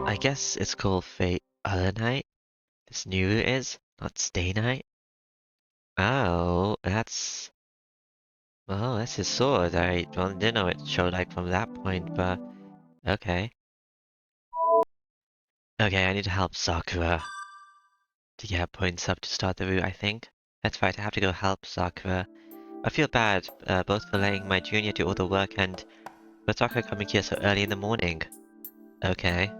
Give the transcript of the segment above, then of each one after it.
I guess it's called Fate Other Night. This new is, not Stay Night. Oh, that's his sword. I didn't know it showed like from that point, but okay. Okay, I need to help Sakura to get her points up to start the route, I think. That's right, I have to go help Sakura. I feel bad, both for letting my junior do all the work and for Sakura coming here so early in the morning. Okay.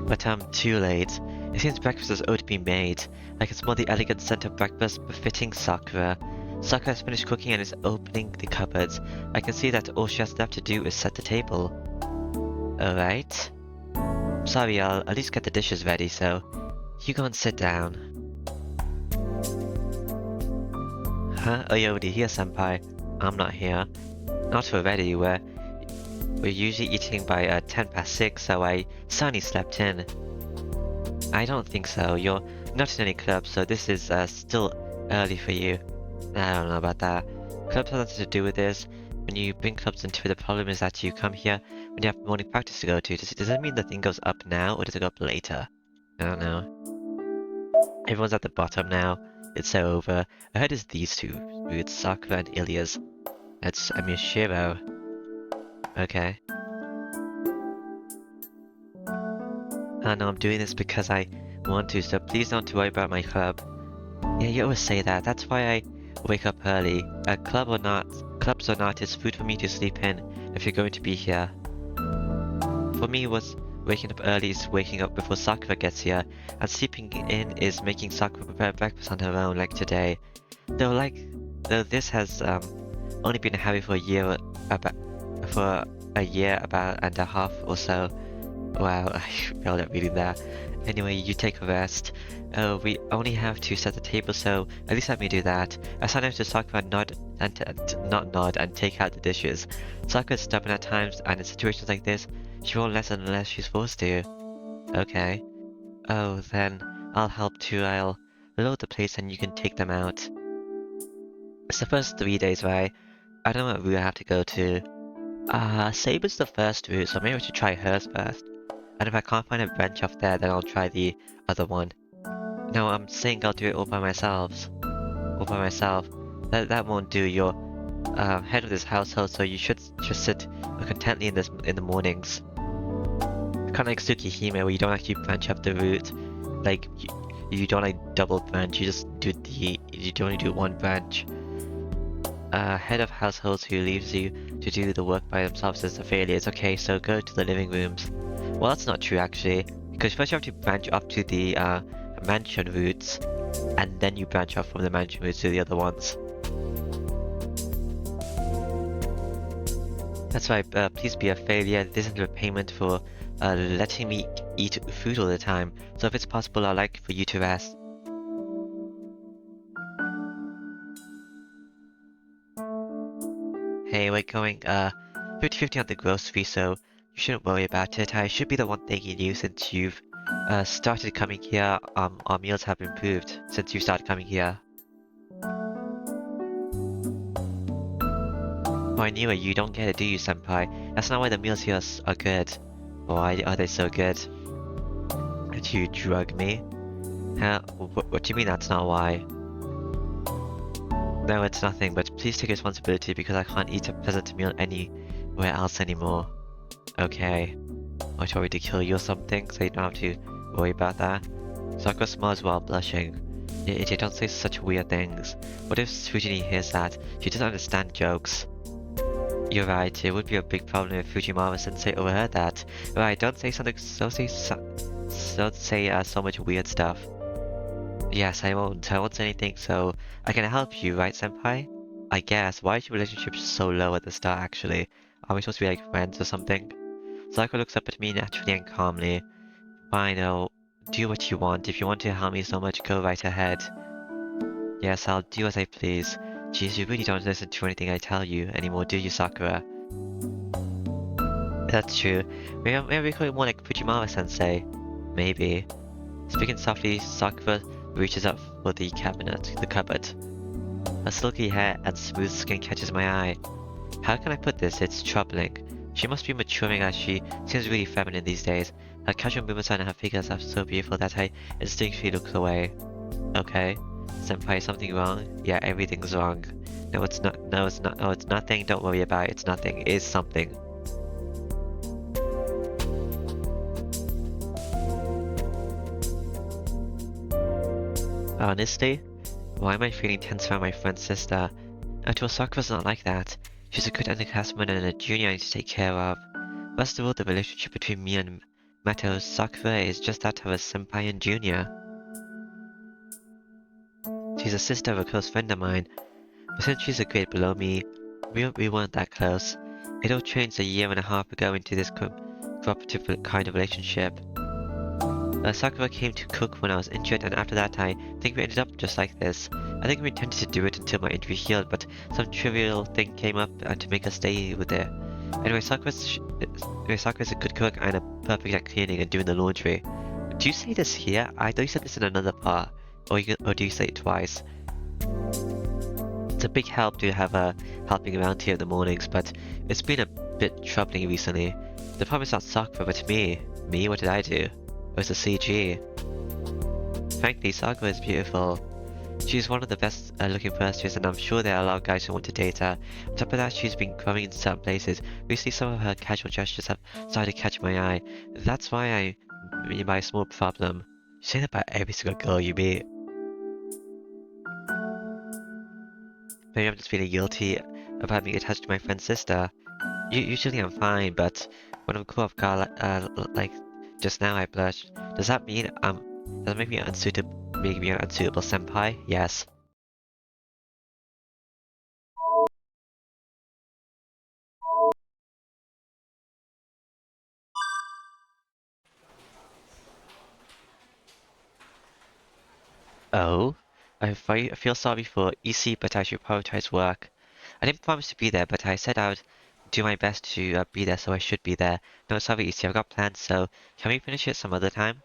But I'm too late. It seems breakfast has already been made. I can smell the elegant scent of breakfast befitting Sakura. Sakura has finished cooking and is opening the cupboards. I can see that all she has left to do is set the table. Alright. Sorry, I'll at least get the dishes ready, so you go and sit down. Huh? Oh, you're already here, senpai. I'm not here. Not already, we're usually eating by 10 past 6, so I certainly slept in. I don't think so. You're not in any club, so this is still early for you. I don't know about that. Clubs have nothing to do with this. When you bring clubs into it, the problem is that you come here when you have morning practice to go to. Does that mean the thing goes up now, or does it go up later? I don't know. Everyone's at the bottom now. It's so over. Ahead is these two routes, Sakura and Ilias. That's Shiro. Okay. I know I'm doing this because I want to, so please don't worry about my club. Yeah, you always say that. That's why I wake up early. Club or not, clubs or not, it's food for me to sleep in if you're going to be here. For me, waking up early is waking up before Sakura gets here, and sleeping in is making Sakura prepare breakfast on her own, like today. Though this has only been a habit for a year about and a half or so. Wow, I failed at reading that. Anyway, you take a rest. We only have to set the table, so at least let me do that. I sometimes to Sakura not nod and take out the dishes. Sakura's stubborn at times, and in situations like this, she won't listen unless she's forced to. Okay. Oh, then I'll help too. I'll load the plates and you can take them out. It's the first 3 days, right? I don't know what route I have to go to. Saber's the first route, so maybe I should try hers first. And if I can't find a bench off there, then I'll try the other one. No, I'm saying I'll do it all by myself. That won't do. You're head of this household, so you should just sit contently in the mornings. Kind of like Tsukihime, where you don't actually branch up the route. Like you don't like double branch. You only do one branch. Head of households who leaves you to do the work by themselves is a failure. It's okay, so go to the living rooms. Well, that's not true actually, because first you have to branch up to the mansion routes, and then you branch off from the mansion routes to the other ones. That's right, please be a failure. This isn't a payment for letting me eat food all the time, so if it's possible, I'd like for you to rest. Hey, we're going 50-50 on the grocery, so you shouldn't worry about it. I should be the one thanking you since you've started coming here. Our meals have improved since you started coming here. Oh, I knew it. You don't get it, do you, senpai? That's not why the meals here are good. Why are they so good? Did you drug me? Huh? What do you mean that's not why? No, it's nothing, but please take responsibility because I can't eat a pleasant meal anywhere else anymore. Okay. I told you to kill you or something, so you don't have to worry about that. Sakura smiles while blushing. You idiot, don't say such weird things. What if Fujini hears that? She doesn't understand jokes. You're right, it would be a big problem if Fujiwara-sensei overheard that. Right, don't say so much weird stuff. Yes, I won't say anything, so I can help you, right, senpai? I guess. Why is your relationship so low at the start, actually? Are we supposed to be like friends or something? Sakura looks up at me naturally and calmly. Fine, I'll do what you want. If you want to help me so much, go right ahead. Yes, I'll do as I please. Geez, you really don't listen to anything I tell you anymore, do you, Sakura? That's true. Maybe we call it more like Fujiwara-sensei. Maybe. Speaking softly, Sakura reaches up for the cupboard. Her silky hair and smooth skin catches my eye. How can I put this? It's troubling. She must be maturing as she seems really feminine these days. Her casual movements and her figures are so beautiful that I instinctively look away. Okay. Senpai, is something wrong? Yeah, everything's wrong. No, it's not. No, it's not. No, it's nothing. Don't worry about it. It's nothing. It is something. Honestly, why am I feeling tense around my friend's sister? Sakura's not like that. She's a good underclasswoman and a junior I need to take care of. First of all, the relationship between me and Mato Sakura is just that of a senpai and junior. She's a sister of a close friend of mine, but since she's a grade below me, we weren't that close. It all changed a year and a half ago into this cooperative kind of relationship. Sakura came to cook when I was injured, and after that I think we ended up just like this. I think we intended to do it until my injury healed, but some trivial thing came up to make us stay with it. Anyway, Sakura's a good cook and a perfect at cleaning and doing the laundry. Do you say this here? I thought you said this in another part. Or do you say it twice? It's a big help to have her helping around here in the mornings, but it's been a bit troubling recently. The problem is not Sakura, but me. Me? What did I do? It was the CG. Frankly, Sakura is beautiful. She's one of the best looking firsters, and I'm sure there are a lot of guys who want to date her. On top of that, she's been growing in certain places. Recently, some of her casual gestures have started to catch my eye. That's why I mean by a small problem. You say that about every single girl you meet. Maybe I'm just feeling guilty about being attached to my friend's sister. Usually I'm fine, but when I'm caught off guard, like just now I blushed. Does that mean does that make me an unsuitable senpai? Yes. Oh? I feel sorry for EC, but I should prioritize work. I didn't promise to be there, but I said I would do my best to be there, so I should be there. No, sorry EC, I've got plans, so can we finish it some other time?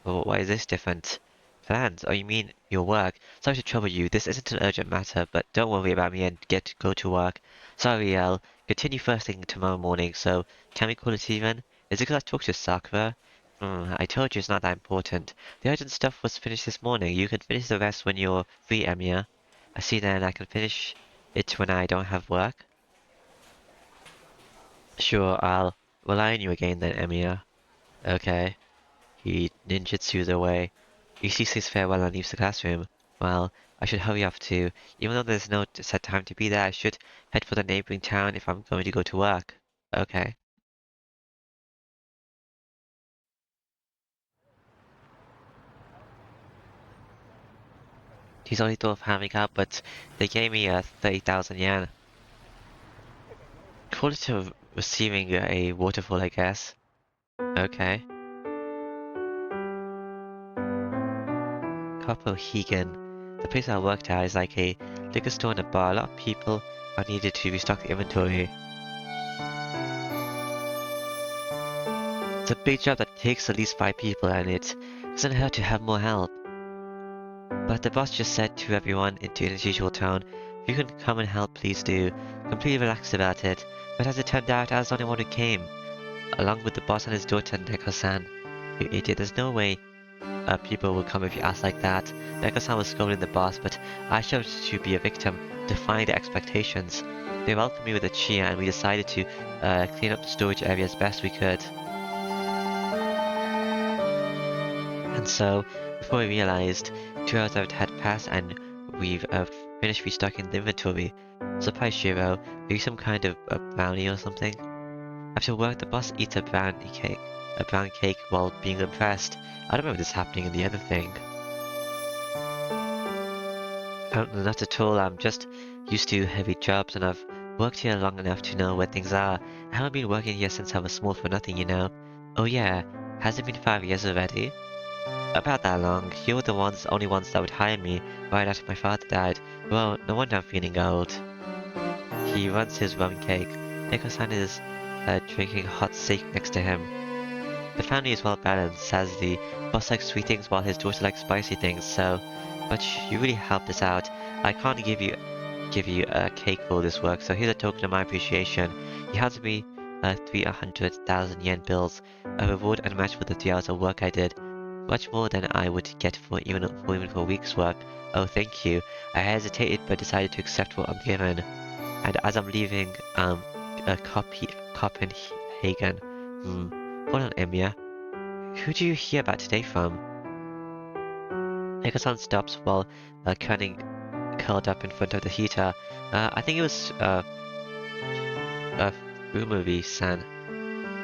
Well, why is this different? Plans? Oh, you mean your work? Sorry to trouble you. This isn't an urgent matter, but don't worry about me and go to work. Sorry, I'll continue first thing tomorrow morning, so can we call it even? Is it because I talked to Sakura? I told you it's not that important. The urgent stuff was finished this morning. You can finish the rest when you're free, Emiya. I see then I can finish it when I don't have work. Sure, I'll rely on you again then, Emiya. Okay. He ninjutsus away. Ishi says farewell and leaves the classroom. Well, I should hurry off too. Even though there's no set time to be there, I should head for the neighboring town if I'm going to go to work. Okay. He's only thought of having out, but they gave me 30,000 yen. Call it receiving a waterfall, I guess. Okay. Copenhagen. The place I worked at is like a liquor store and a bar. A lot of people are needed to restock the inventory. It's a big job that takes at least 5 people, and it doesn't hurt to have more help. But the boss just said to everyone in his usual tone, if you can come and help, please do. Completely relaxed about it. But as it turned out, I was the only one who came, along with the boss and his daughter, Neko-san. You idiot, there's no way people will come if you ask like that. Neko-san was scolding the boss, but I chose to be a victim, defying their expectations. They welcomed me with a cheer, and we decided to clean up the storage area as best we could. And so, before we realized, 2 hours had passed and we've finished restocking the inventory. Surprise, Shiro, are you some kind of a brownie or something? After work, the boss eats a brown cake while being impressed. I don't remember this happening in the other thing. Not at all, I'm just used to heavy jobs and I've worked here long enough to know where things are. I haven't been working here since I was small for nothing, you know. Oh yeah, has it been 5 years already? About that long. You were the only ones that would hire me right after my father died. Well, no wonder I'm feeling old. He runs his rum cake. Neko-san is drinking hot steak next to him. The family is well balanced, as the boss likes sweet things while his daughter likes spicy things, so... But you really helped us out. I can't give you a cake for all this work, so here's a token of my appreciation. He hands me 300,000 yen bills, a reward unmatched for the 3 hours of work I did. Much more than I would get for even for a week's work. Oh, thank you. I hesitated but decided to accept what I'm given. And as I'm leaving, Copenhagen. Hold on, Emiya. Who do you hear about today from? Nika-san stops while curled up in front of the heater. I think it was Fumari-san.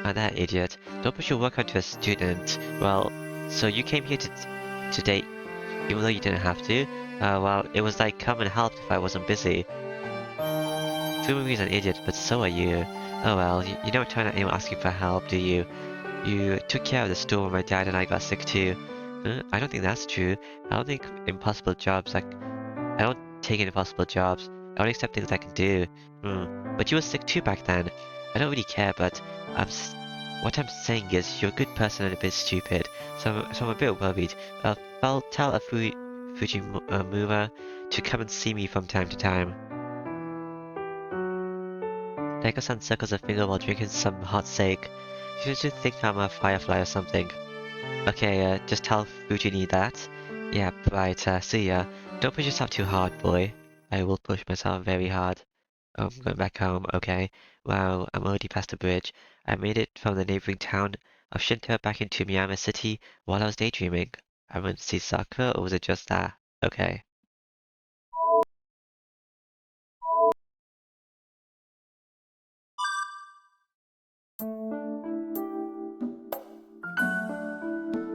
That idiot. Don't push your work onto a student. Well, so you came here today even though you didn't have to? Well, it was like come and help if I wasn't busy. Fumari's an idiot, but so are you. Oh well, you don't turn at anyone asking for help, do you? You took care of the store when my dad and I got sick too. I don't think that's true. I don't take impossible jobs. I don't take impossible jobs. I only accept things I can do. But you were sick too back then. I don't really care, but what I'm saying is you're a good person and a bit stupid. So I'm a bit worried. I'll tell Fujimura to come and see me from time to time. Neko-san circles a finger while drinking some hot sake. She should think I'm a firefly or something. Okay, just tell Fujini that. Yeah, right, see ya. Don't push yourself too hard, boy. I will push myself very hard. I'm going back home, okay. Wow, I'm already past the bridge. I made it from the neighboring town of Shinto back into Miyama City while I was daydreaming. I went to see Sakura, or was it just that? Okay.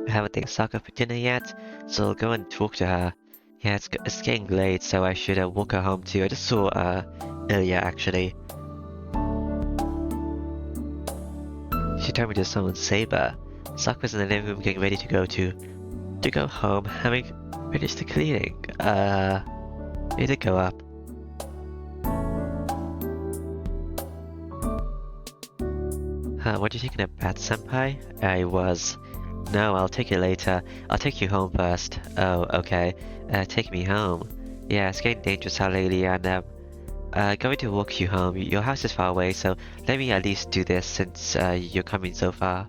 I haven't taken Sakura for dinner yet, so I'll go and talk to her. Yeah, it's getting late, so I should walk her home too. I just saw earlier actually. She told me to summon Saber. Sakura's in the living room getting ready to go home, having finished the cleaning. Need to go up. What are you taking a bath, senpai? I was. No, I'll take it later. I'll take you home first. Oh, okay. Take me home. Yeah, it's getting dangerous out lately, and going to walk you home. Your house is far away, so let me at least do this since you're coming so far.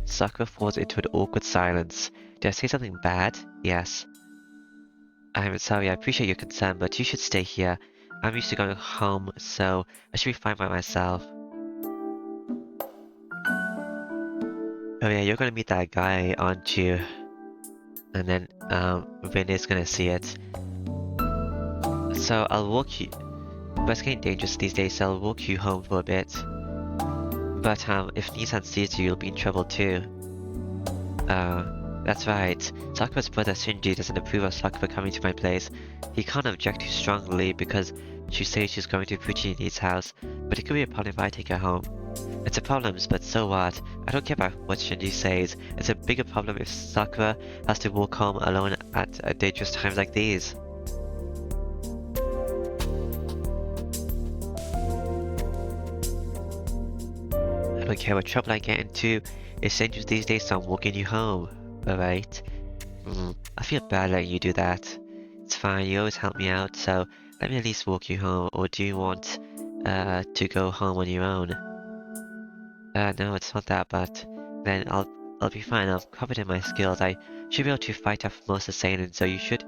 Sakura falls into an awkward silence. Did I say something bad? Yes. I'm sorry, I appreciate your concern, but you should stay here. I'm used to going home, so I should be fine by myself. Oh yeah, you're gonna meet that guy, aren't you? And then, Rin is gonna see it. So I'll walk you... But it's getting dangerous these days, so I'll walk you home for a bit. But, if Nissan sees you, you'll be in trouble too. That's right. Sakura's brother Shinji doesn't approve of Sakura coming to my place. He can't object too strongly because she says she's going to Fujini's house, but it could be a problem if I take her home. It's a problem, but so what? I don't care about what Shinji says. It's a bigger problem if Sakura has to walk home alone at dangerous times like these. I don't care what trouble I get into. It's dangerous these days, so I'm walking you home. Alright. I feel bad letting you do that. It's fine, you always help me out, so let me at least walk you home, or do you want to go home on your own? No, it's not that, but then I'll be fine. I'm confident in my skills. I should be able to fight off most of the seinen, so you should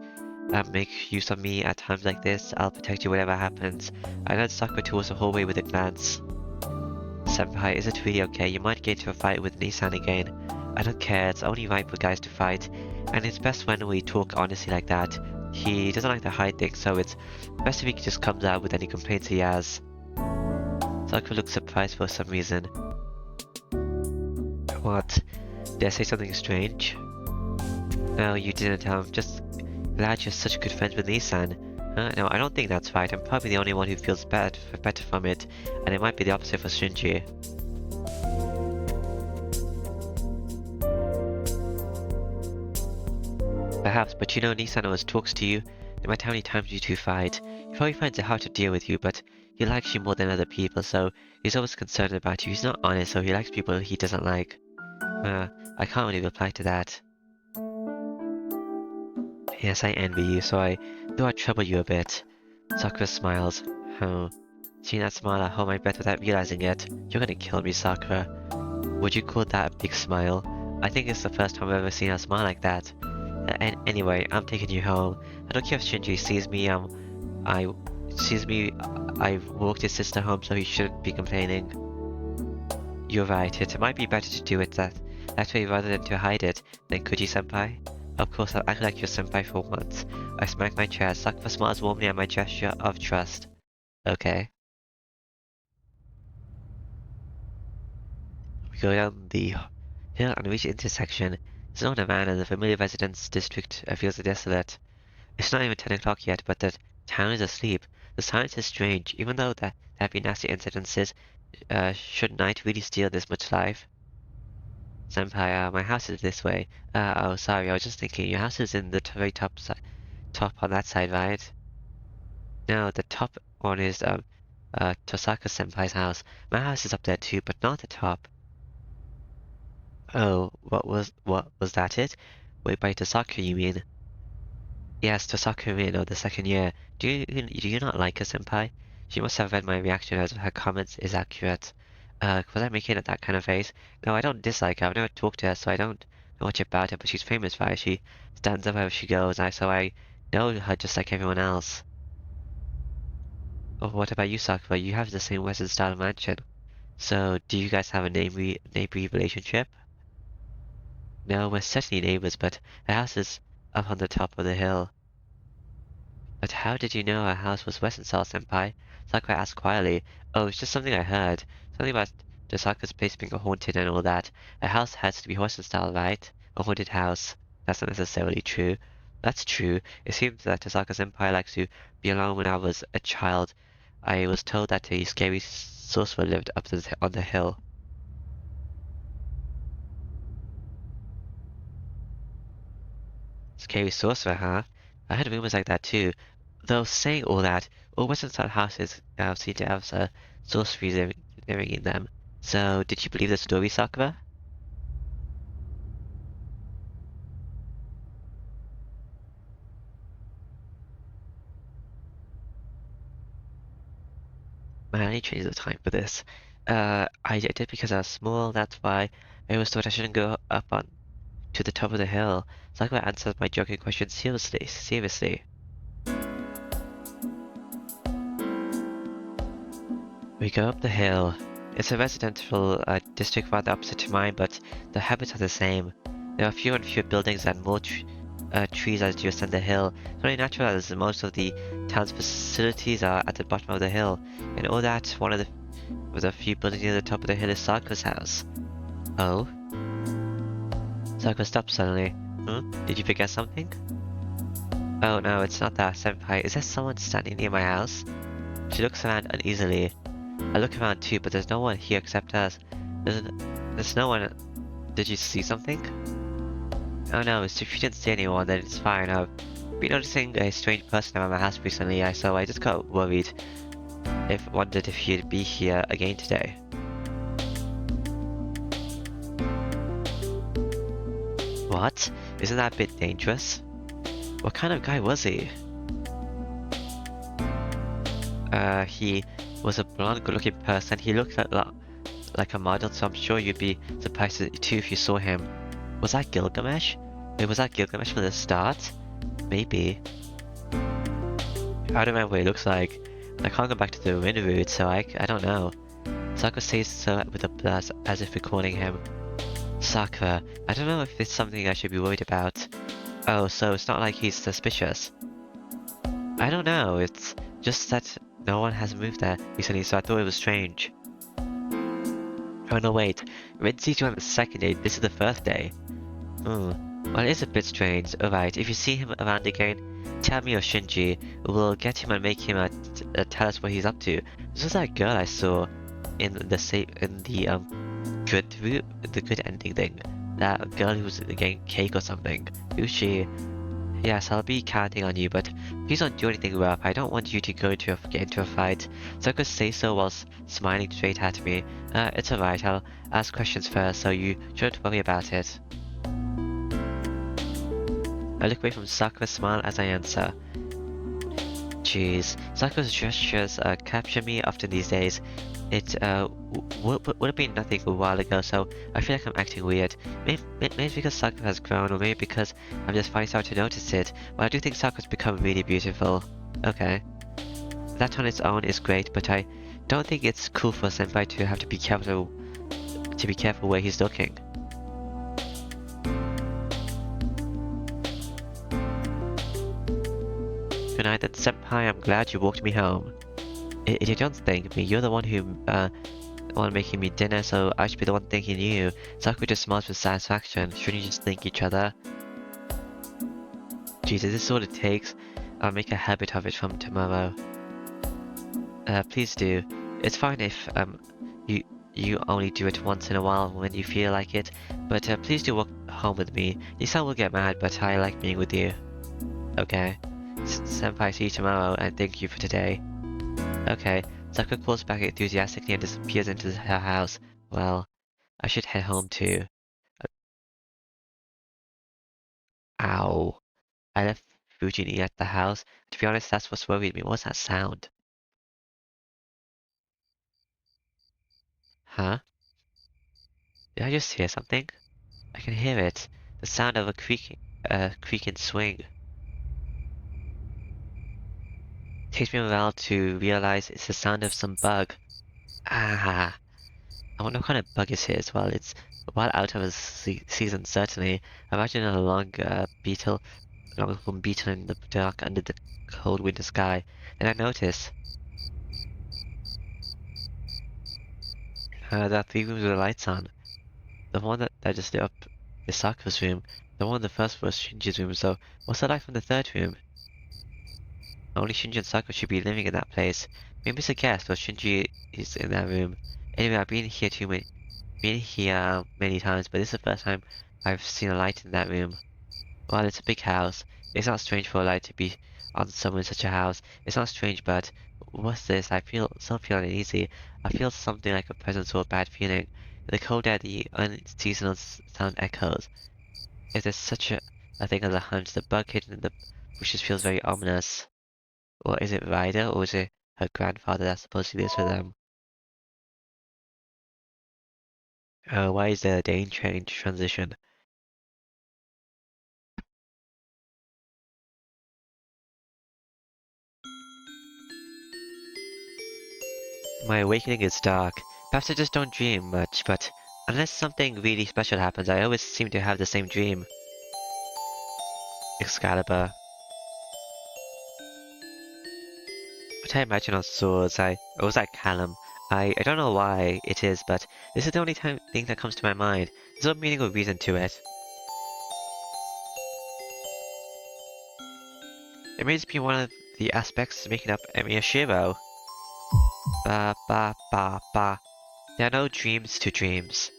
make use of me at times like this. I'll protect you whatever happens. I led Sakura towards the hallway with a glance. Senpai, is it really okay? You might get into a fight with Nissan again. I don't care, it's only right for guys to fight. And it's best when we talk honestly like that. He doesn't like to hide things, so it's best if he just comes out with any complaints he has. Sakura looks surprised for some reason. What? Did I say something strange? No, you didn't. I'm just glad you're such good friends with Nissan. No, I don't think that's right. I'm probably the only one who feels better from it, and it might be the opposite for Shinji. Perhaps, but you know Nissan always talks to you, no matter how many times you two fight. He probably finds it hard to deal with you, but he likes you more than other people, so he's always concerned about you. He's not honest, so he likes people he doesn't like. I can't really reply to that. Yes, I envy you, so I thought I'd trouble you a bit. Sakura smiles. Seeing that smile, I hold my breath without realizing it. You're gonna kill me, Sakura. Would you call that a big smile? I think it's the first time I've ever seen her smile like that. Anyway, I'm taking you home. I don't care if Shinji sees me, I've walked his sister home, so he shouldn't be complaining. You're right, it might be better to do it that way rather than to hide it, then could you, senpai? Of course, I'll act like your senpai for once. I smack my chest. Sakura smiles warmly at my gesture of trust. Okay. We go down the hill and reach the intersection. There's no one around and the familiar residence district feels desolate. It's not even 10 o'clock yet, but the town is asleep. The silence is strange, even though there have been nasty incidences. Should night really steal this much life? Senpai, my house is this way. Oh, sorry, I was just thinking, your house is in the very top on that side, right? No, the top one is, Tosaka Senpai's house. My house is up there too, but not the top. Oh, what was that it? Wait, by Tosaka you mean? Yes, Tosaka Rin of the second year. Do you not like her, senpai? She must have read my reaction as her comments is accurate. Was I making that kind of face? No, I don't dislike her. I've never talked to her, so I don't know much about her, but she's famous, right? She stands up wherever she goes, so I know her just like everyone else. Oh, what about you, Sakura? You have the same Western style mansion. So, do you guys have a neighborly relationship? No, we're certainly neighbors, but her house is up on the top of the hill. But how did you know our house was Western style, senpai? Sakura asked quietly. Oh, it's just something I heard. Something about Tosaka's place being haunted and all that. A house has to be Western style, right? A haunted house. That's not necessarily true. That's true. It seems that Tosaka senpai likes to be alone when I was a child. I was told that a scary sorcerer lived up on the hill. Scary sorcerer, huh? I heard rumors like that too. Though saying all that, all Western style houses now seem to have sorcery living in them. So, did you believe the story, Sakura? Man, I need to change the time for this. I did because I was small, that's why I always thought I shouldn't go up on to the top of the hill. Sakura answered my joking question seriously. We go up the hill. It's a residential district rather opposite to mine, but the habits are the same. There are fewer and fewer buildings and more trees as you ascend the hill. It's only natural as most of the town's facilities are at the bottom of the hill. And all that, one of the few buildings near the top of the hill is Sakura's house. Oh? Sakura stopped suddenly. Did you forget something? Oh no, it's not that, senpai. Is there someone standing near my house? She looks around uneasily. I look around too, but there's no one here except us. There's no one. Did you see something? Oh no, if you didn't see anyone, then it's fine. I've been noticing a strange person around my house recently, so I just got worried. Wondered if you'd be here again today. What? Isn't that a bit dangerous? What kind of guy was he? He was a blonde, good-looking person. He looked like a model, so I'm sure you'd be surprised too if you saw him. Was that Gilgamesh? Wait, was that Gilgamesh from the start? Maybe. I don't remember what he looks like. I can't go back to the Rin route, so I don't know. Sakura says so with a buzz, as if recalling him. Sakura, I don't know if it's something I should be worried about. Oh, so it's not like he's suspicious. I don't know, it's just that no one has moved there recently, so I thought it was strange. Oh no, wait. Rin sees you on the second day, this is the first day. Well, it is a bit strange. Alright, if you see him around again, tell me or Shinji. We'll get him and make him tell us what he's up to. This was that girl I saw in the good ending thing. That girl who was getting cake or something. Who's she? Yes, I'll be counting on you, but please don't do anything rough. I don't want you to get into a fight. Sakura says so while smiling straight at me. It's alright, I'll ask questions first, so you shouldn't worry about it. I look away from Sakura's smile as I answer. Jeez, Saku's gestures capture me often these days. It would have been nothing a while ago, so I feel like I'm acting weird. Maybe because Saku has grown, or maybe because I'm just finally starting to notice it. But I do think Saku's become really beautiful. Okay. That on its own is great, but I don't think it's cool for a senpai to have to be careful where he's looking. Good night, then, senpai. I'm glad you walked me home. You don't thank me. You're the one who one making me dinner, so I should be the one thanking you. Saku just smiles with satisfaction. Shouldn't you just thank each other? Jesus, this is what it takes. I'll make a habit of it from tomorrow. Please do. It's fine if you only do it once in a while when you feel like it, but please do walk home with me. Nisan will get mad, but I like being with you. Okay. Senpai, see you tomorrow, and thank you for today. Okay. Saku calls back enthusiastically and disappears into her house. Well, I should head home too. Ow. I left Fujini at the house. To be honest, that's what's worried me. What's that sound? Huh? Did I just hear something? I can hear it. The sound of a creaking swing. Takes me a while to realize it's the sound of some bug. Ah, I wonder what kind of bug it is. Well, it's well out of the season, certainly. I imagine a long beetle, long beetle in the dark under the cold winter sky. And I notice there are 3 rooms with the lights on. The one that just lit up is Saku's room. The one on the first floor is Shinji's room, so what's the light from the third room? Only Shinji and Saku should be living in that place. Maybe it's a guest, or Shinji is in that room. Anyway, I've been here many times, but this is the first time I've seen a light in that room. Well, it's a big house. It's not strange for a light to be on somewhere in such a house. It's not strange, but what's this? I feel uneasy. I feel something like a presence or a bad feeling. In the cold air, the unseasonal sound echoes. If there's such a thing as a hunch, the bug hidden in the bushes feels very ominous. Or is it Ryder, or is it her grandfather that supposedly lives with them? Why is there a Dane train transition? My awakening is dark. Perhaps I just don't dream much, but unless something really special happens, I always seem to have the same dream. Excalibur. What I imagine on swords, I was like Callum. I don't know why it is, but this is the only thing that comes to my mind. There's no meaning or reason to it. It may just be one of the aspects making up Miyashiro. Ba ba ba ba. There are no dreams to dreams.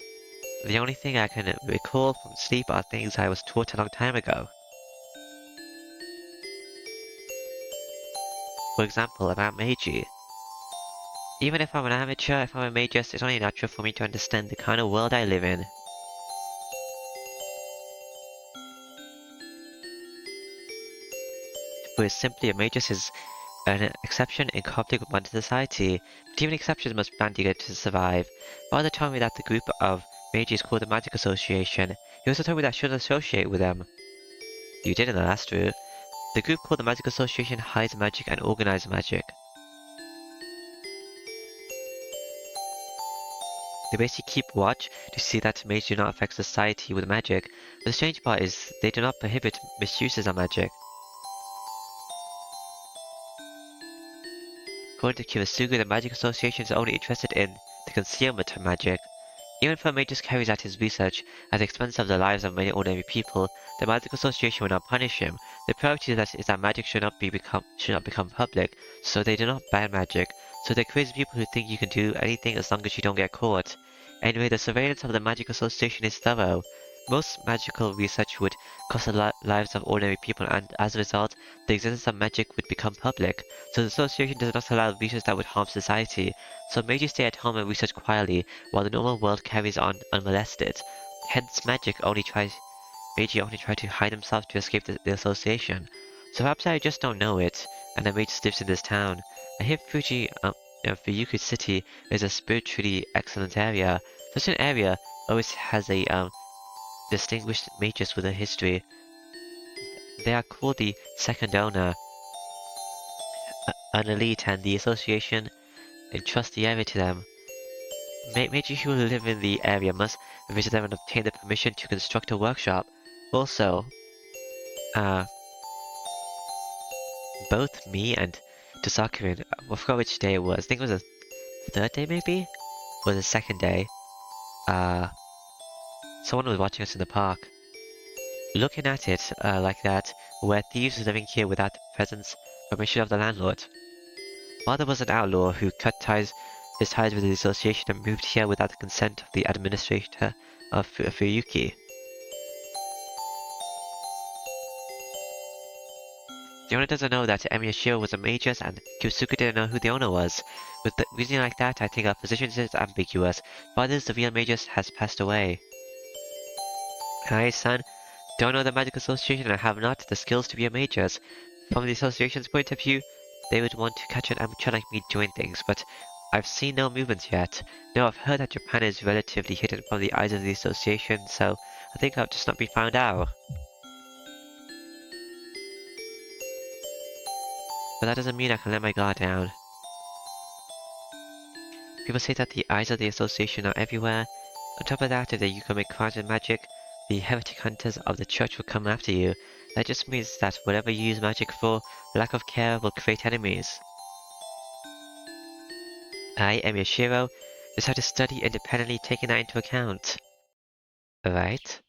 The only thing I can recall from sleep are things I was taught a long time ago. For example, about Meiji. Even if I'm an amateur, if I'm a magus, it's only natural for me to understand the kind of world I live in. To put it simply, a magus is an exception in conflict with modern society, but even exceptions must band together to survive. Father told me that the group of mages is called the Magic Association. He also told me that I shouldn't associate with them. You did in the last route. The group called the Magic Association hides magic and organizes magic. They basically keep watch to see that mages do not affect society with magic, but the strange part is they do not prohibit misuses of magic. According to Kiwasugu, the Magic Association is only interested in the concealment of magic. Even if a mage carries out his research at the expense of the lives of many ordinary people, the Magic Association will not punish him. The priority is that magic should not become public, so they do not ban magic. So they're crazy people who think you can do anything as long as you don't get caught. Anyway, the surveillance of the Magic Association is thorough. Most magical research would cost the lives of ordinary people, and as a result, the existence of magic would become public. So the association does not allow research that would harm society. So mages stay at home and research quietly, while the normal world carries on unmolested. Hence, Meiji only try to hide himself to escape the association. So perhaps I just don't know it, and a mage lives in this town. I hear Fuyuku City is a spiritually excellent area. Such an area always has a distinguished mages with a history. They are called the Second Owner, an elite, and the association entrusts the area to them. Mages who live in the area must visit them and obtain the permission to construct a workshop. Also, both me and Tosakurin, I forgot which day it was. I think it was the third day maybe? Or the second day. Someone was watching us in the park. Looking at it like that, were thieves living here without the permission of the landlord. Father was an outlaw who cut his ties with the association and moved here without the consent of the administrator of Fuyuki. The owner doesn't know that Emiyashiro was a magus, and Kyosuke didn't know who the owner was. With the reasoning like that, I think our position is ambiguous. Father's the real magus has passed away. I, son, don't know the magic association and have not the skills to be a magus. From the association's point of view, they would want to catch an amateur like me doing things, but I've seen no movements yet. No, I've heard that Japan is relatively hidden from the eyes of the association, so I think I'll just not be found out. But that doesn't mean I can let my guard down. People say that the eyes of the association are everywhere. On top of that, if you commit crimes with magic, the heretic hunters of the church will come after you. That just means that whatever you use magic for, lack of care will create enemies. I, Emiyashiro, decided to study independently, taking that into account. Right?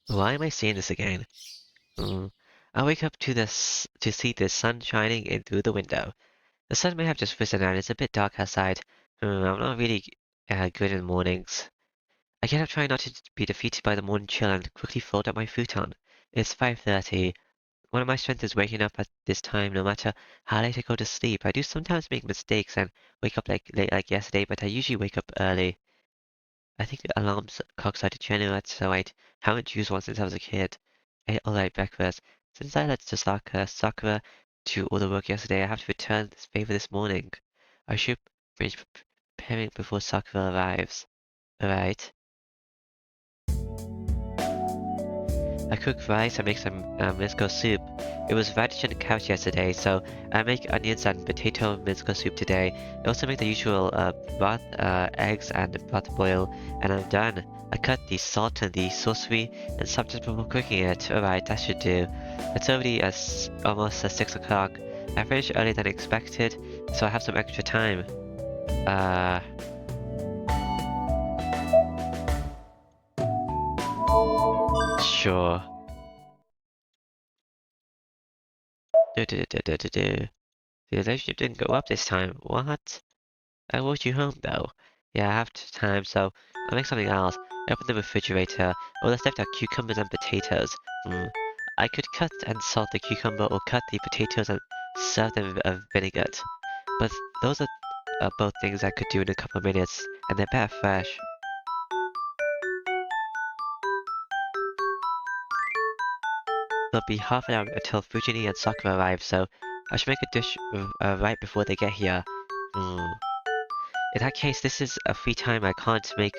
Why am I saying this again? I wake up to see the sun shining in through the window. The sun may have just risen and it's a bit dark outside. I'm not really good in the mornings. I get up trying not to be defeated by the morning chill and quickly fold up my futon. It's 5:30. One of my strength is waking up at this time no matter how late I go to sleep. I do sometimes make mistakes and wake up late like yesterday, but I usually wake up early. I think the alarm clock started generating, so I haven't used one since I was a kid. I ate all night breakfast. Since I let Sakura do all the work yesterday, I have to return this favor this morning. I should finish preparing before Sakura arrives. Alright. I cook rice and make some miso soup. It was radish and carrot yesterday, so I make onions and potato miso soup today. I also make the usual broth, eggs and broth boil, and I'm done. I cut the salt and the sorcery and some just before cooking it. Alright, that should do. It's already almost 6 o'clock. I finished earlier than expected, so I have some extra time. Sure. The relationship didn't go up this time. What? I brought you home though. Yeah, I have time, so I'll make something else. I opened the refrigerator. Oh, let's left out cucumbers and potatoes. I could cut and salt the cucumber or cut the potatoes and serve them with vinegar. But those are both things I could do in a couple of minutes, and they're better fresh. It'll be half an hour until Fujini and Sakura arrive, so I should make a dish right before they get here. In that case, this is a free time I can't make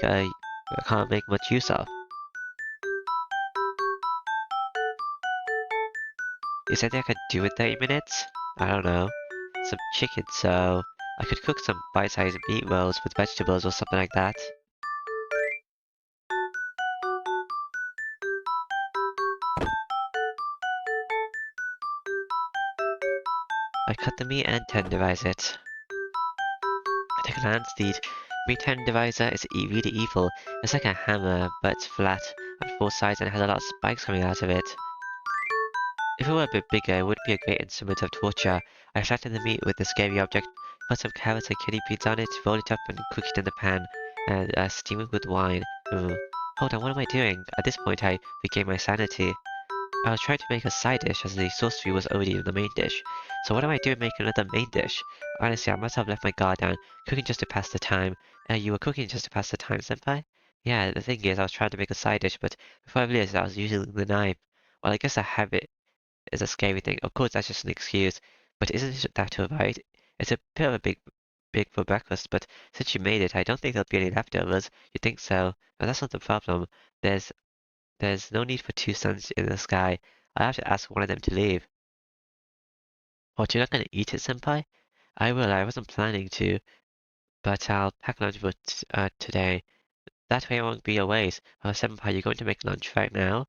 much use of. You said I could do in 30 minutes? I don't know. Some chicken, so I could cook some bite-sized meat rolls with vegetables or something like that. I cut the meat and tenderize it. At a glance, the meat tenderizer is really evil. It's like a hammer, but it's flat on 4 sides and has a lot of spikes coming out of it. If it were a bit bigger, it would be a great instrument of torture. I flattened the meat with the scary object, put some carrots and kidney beans on it, roll it up and cook it in the pan, and steam it with wine. Hold on, what am I doing? At this point, I regained my sanity. I was trying to make a side dish as the sorcery was already in the main dish. So what am I doing making another main dish? Honestly, I must have left my guard down, cooking just to pass the time. You were cooking just to pass the time, senpai? Yeah, the thing is, I was trying to make a side dish, but before I realized I was using the knife. Well, I guess a habit is a scary thing. Of course, that's just an excuse, but isn't that too right? It's a bit of a big for breakfast, but since you made it, I don't think there'll be any leftovers. You think so? But that's not the problem. There's there's no need for two suns in the sky. I have to ask one of them to leave. What, you're not gonna eat it, senpai? I will. I wasn't planning to, but I'll pack lunch for today. That way it won't be a waste. Oh, senpai, you're going to make lunch right now?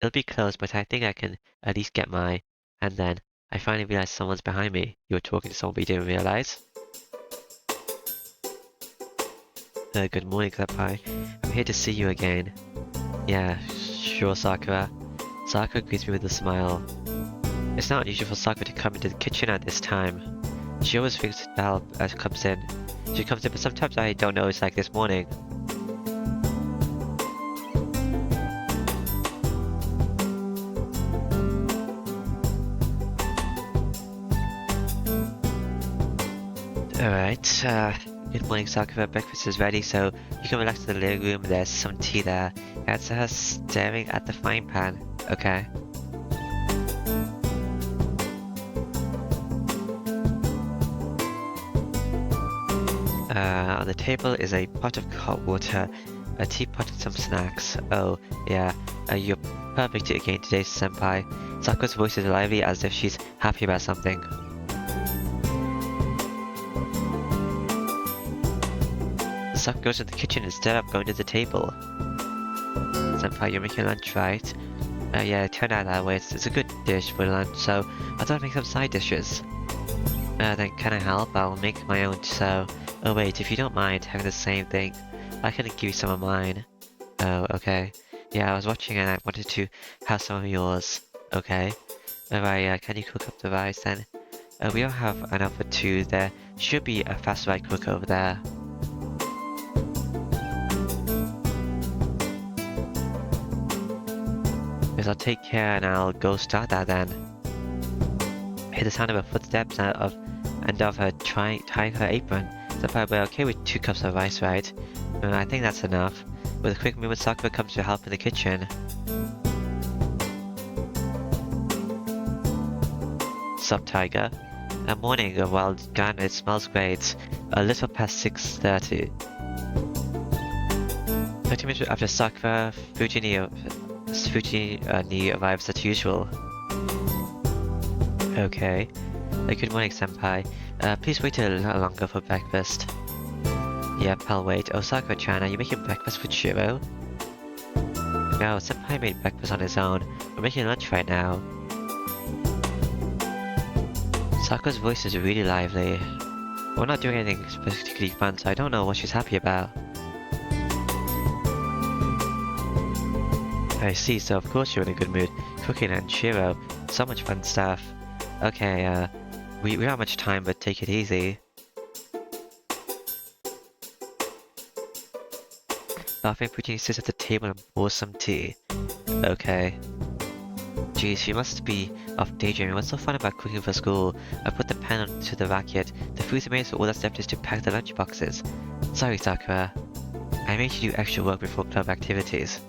It'll be close, but I think I can at least get my. And then I finally realized someone's behind me. You were talking to someone but you didn't realize. Good morning, senpai. I'm here to see you again. Yeah, sure, Sakura. Sakura greets me with a smile. It's not unusual for Sakura to come into the kitchen at this time. She always thinks the help as comes in. She comes in, but sometimes I don't know. It's like this morning. Alright, good morning, Sakura. Breakfast is ready, so you can relax in the living room. There's some tea there. That's her staring at the frying pan. Okay. On the table is a pot of hot water, a teapot and some snacks. Oh, yeah, you're perfect again today, senpai. Sakura's voice is lively as if she's happy about something. Sakura goes to the kitchen instead of going to the table. Senpai, you're making lunch, right? Yeah, it turned out that way. It's a good dish for lunch, so I thought I'd make some side dishes. Then can I help? I'll make my own, so... Oh wait, if you don't mind having the same thing, I can give you some of mine. Oh, okay. Yeah, I was watching and I wanted to have some of yours. Okay. Alright, can you cook up the rice then? We don't have enough for two. There should be a fast rice cooker over there. Yes, I'll take care and I'll go start that then. I hear the sound of her footsteps and of her tying her apron. Senpai, we're okay with 2 cups of rice, right? I think that's enough. With a quick movement, Sakura comes to help in the kitchen. Sup, Tiger? Morning, well done, it smells great. A little past 6:30. 30 minutes after Sakura, Fujini arrives as usual. Okay. Good morning, senpai. Please wait a little longer for breakfast. Yep, I'll wait. Oh, Sakura-chan, are you making breakfast for Chiro? No, senpai made breakfast on his own. We're making lunch right now. Sakura's voice is really lively. We're not doing anything particularly fun, so I don't know what she's happy about. I see, so of course you're in a good mood. Cooking and Chiro. So much fun stuff. Okay, we don't have much time, but take it easy. Laughing, Fujini sits at the table and pours some tea. Okay. Geez, she must be off daydreaming. What's so fun about cooking for school? I put the pan onto the racket. The food's made, so all that's left is to pack the lunch boxes. Sorry, Sakura. I made you do extra work before club activities.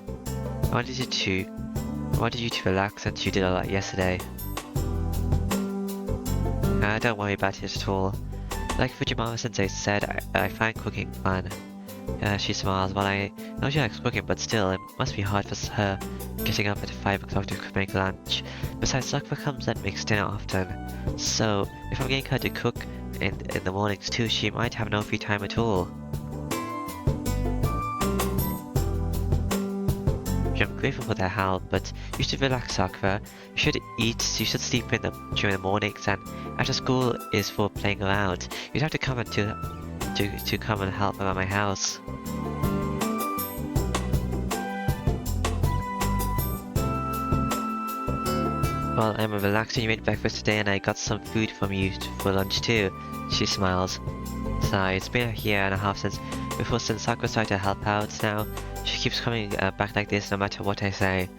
I wanted you to relax since you did a lot yesterday. Don't worry about it at all. Like Fujimama-sensei said, I find cooking fun. She smiles. Well, I know she likes cooking, but still, it must be hard for her getting up at 5 o'clock to make lunch. Besides, Sakura comes and makes dinner often. So, if I'm getting her to cook in the mornings too, she might have no free time at all. I'm grateful for their help, but you should relax, Sakura. You should eat, you should sleep during the mornings, and after school is for playing around. You'd have to come to come and help around my house. Well, I'm relaxing. You made breakfast today, and I got some food from you for lunch too. She smiles. Sigh. It's been a year and a half since Sakura started to help out. Now she keeps coming back like this no matter what I say.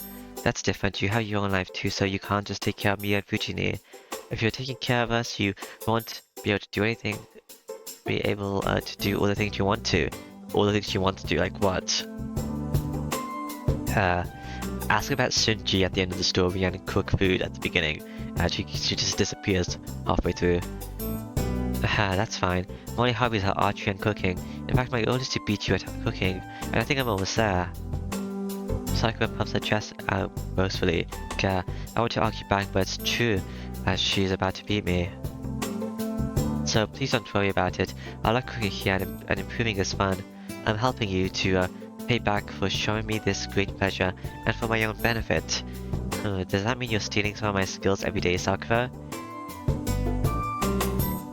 That's different. You have your own life too, so you can't just take care of me and Fujini. If you're taking care of us, you won't be able to do anything. Be able to do all the things you want to. All the things you want to do, like what? ask about Sunji at the end of the story and cook food at the beginning. She just disappears halfway through. Haha, that's fine. My only hobbies are archery and cooking. In fact, my goal is to beat you at cooking, and I think I'm almost there. Sakura pumps her chest out boastfully. Gah, I want to argue back, but it's true, as she's about to beat me. So please don't worry about it. I like cooking here and improving is fun. I'm helping you to pay back for showing me this great pleasure and for my own benefit. Does that mean you're stealing some of my skills every day, Sakura?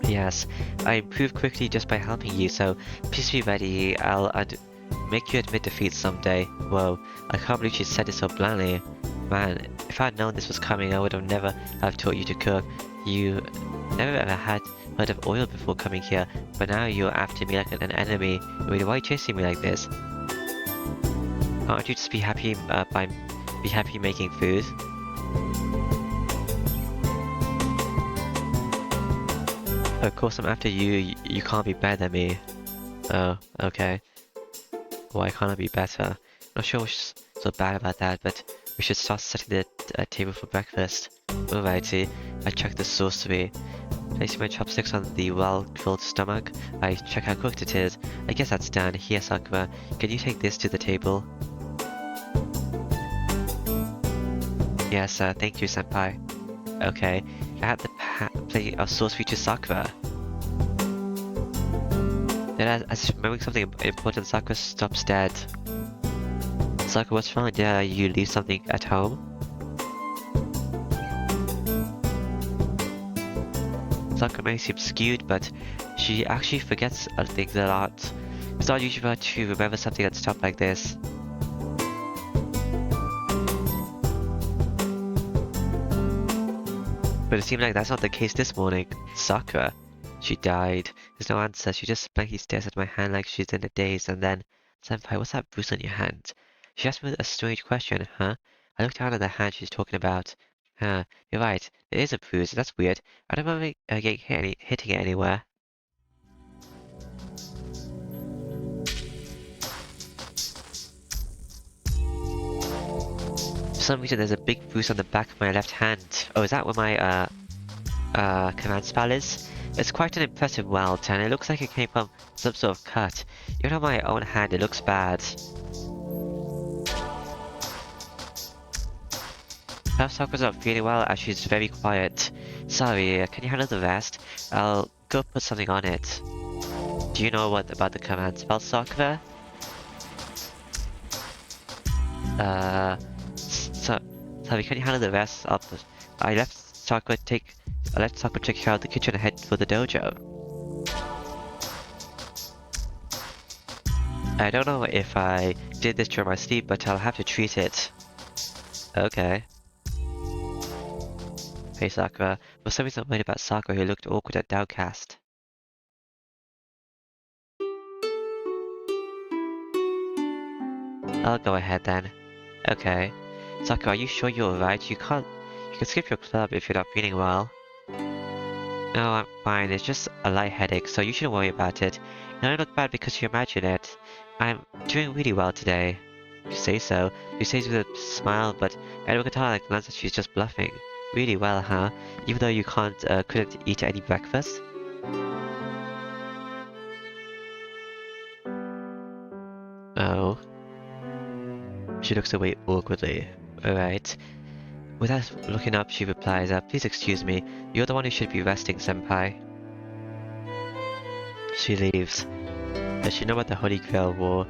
Yes, I improve quickly just by helping you, so please be ready. I'll make you admit defeat someday. Whoa, I can't believe she said it so bluntly. Man, if I'd known this was coming, I would have never have taught you to cook. You never ever had heard of oil before coming here, but now you're after me like an enemy. Wait, why are you chasing me like this? Aren't you just be happy making food? Of course I'm after you. You can't be better than me. Oh, okay. Why can't I be better? Not sure what's so bad about that, but we should start setting the table for breakfast. Alrighty, I check the sorcery. Placing my chopsticks on the well-filled stomach, I check how cooked it is. I guess that's done. Here, Sakura, can you take this to the table? Yes, thank you, senpai. Okay, I had to play a sorcery to Sakura. Then as remembering something important, Sakura stops dead. Sakura, what's wrong? Did you leave something at home? Sakura may seem skewed, but she actually forgets things a lot. It's not usual to remember something that's stuff like this. But it seemed like that's not the case this morning. Sakura. She died. There's no answer. She just blankly stares at my hand like she's in a daze, and then, Senpai, what's that bruise on your hand? She asked me a strange question, huh? I looked down at the hand she's talking about. Huh, you're right. It is a bruise. That's weird. I don't remember hitting it anywhere. For some reason, there's a big bruise on the back of my left hand. Oh, is that where my, command spell is? It's quite an impressive welt, and it looks like it came from some sort of cut. Even on my own hand, it looks bad. Perhaps Sakura's not feeling well as she's very quiet. Sorry, can you handle the rest? I'll go put something on it. Do you know what about the command spell, Sakura? Sorry, can you handle the rest of the... I let Sakura take care of the kitchen and head for the dojo. I don't know if I did this during my sleep, but I'll have to treat it. Okay. Hey Sakura, for some reason I'm worried about Sakura who looked awkward and downcast. I'll go ahead then. Okay. Sakura, are you sure you're alright? You can skip your club if you're not feeling well. No, I'm fine. It's just a light headache, so you shouldn't worry about it. You don't look bad because you imagine it. I'm doing really well today. You say so. She says with a smile, but Edward can tell at a glance that she's just bluffing. Really well, huh? Even though you couldn't eat any breakfast? Oh. She looks away awkwardly. Alright. Without looking up, she replies, please excuse me. You're the one who should be resting, senpai. She leaves. Does she know what the Holy Grail war?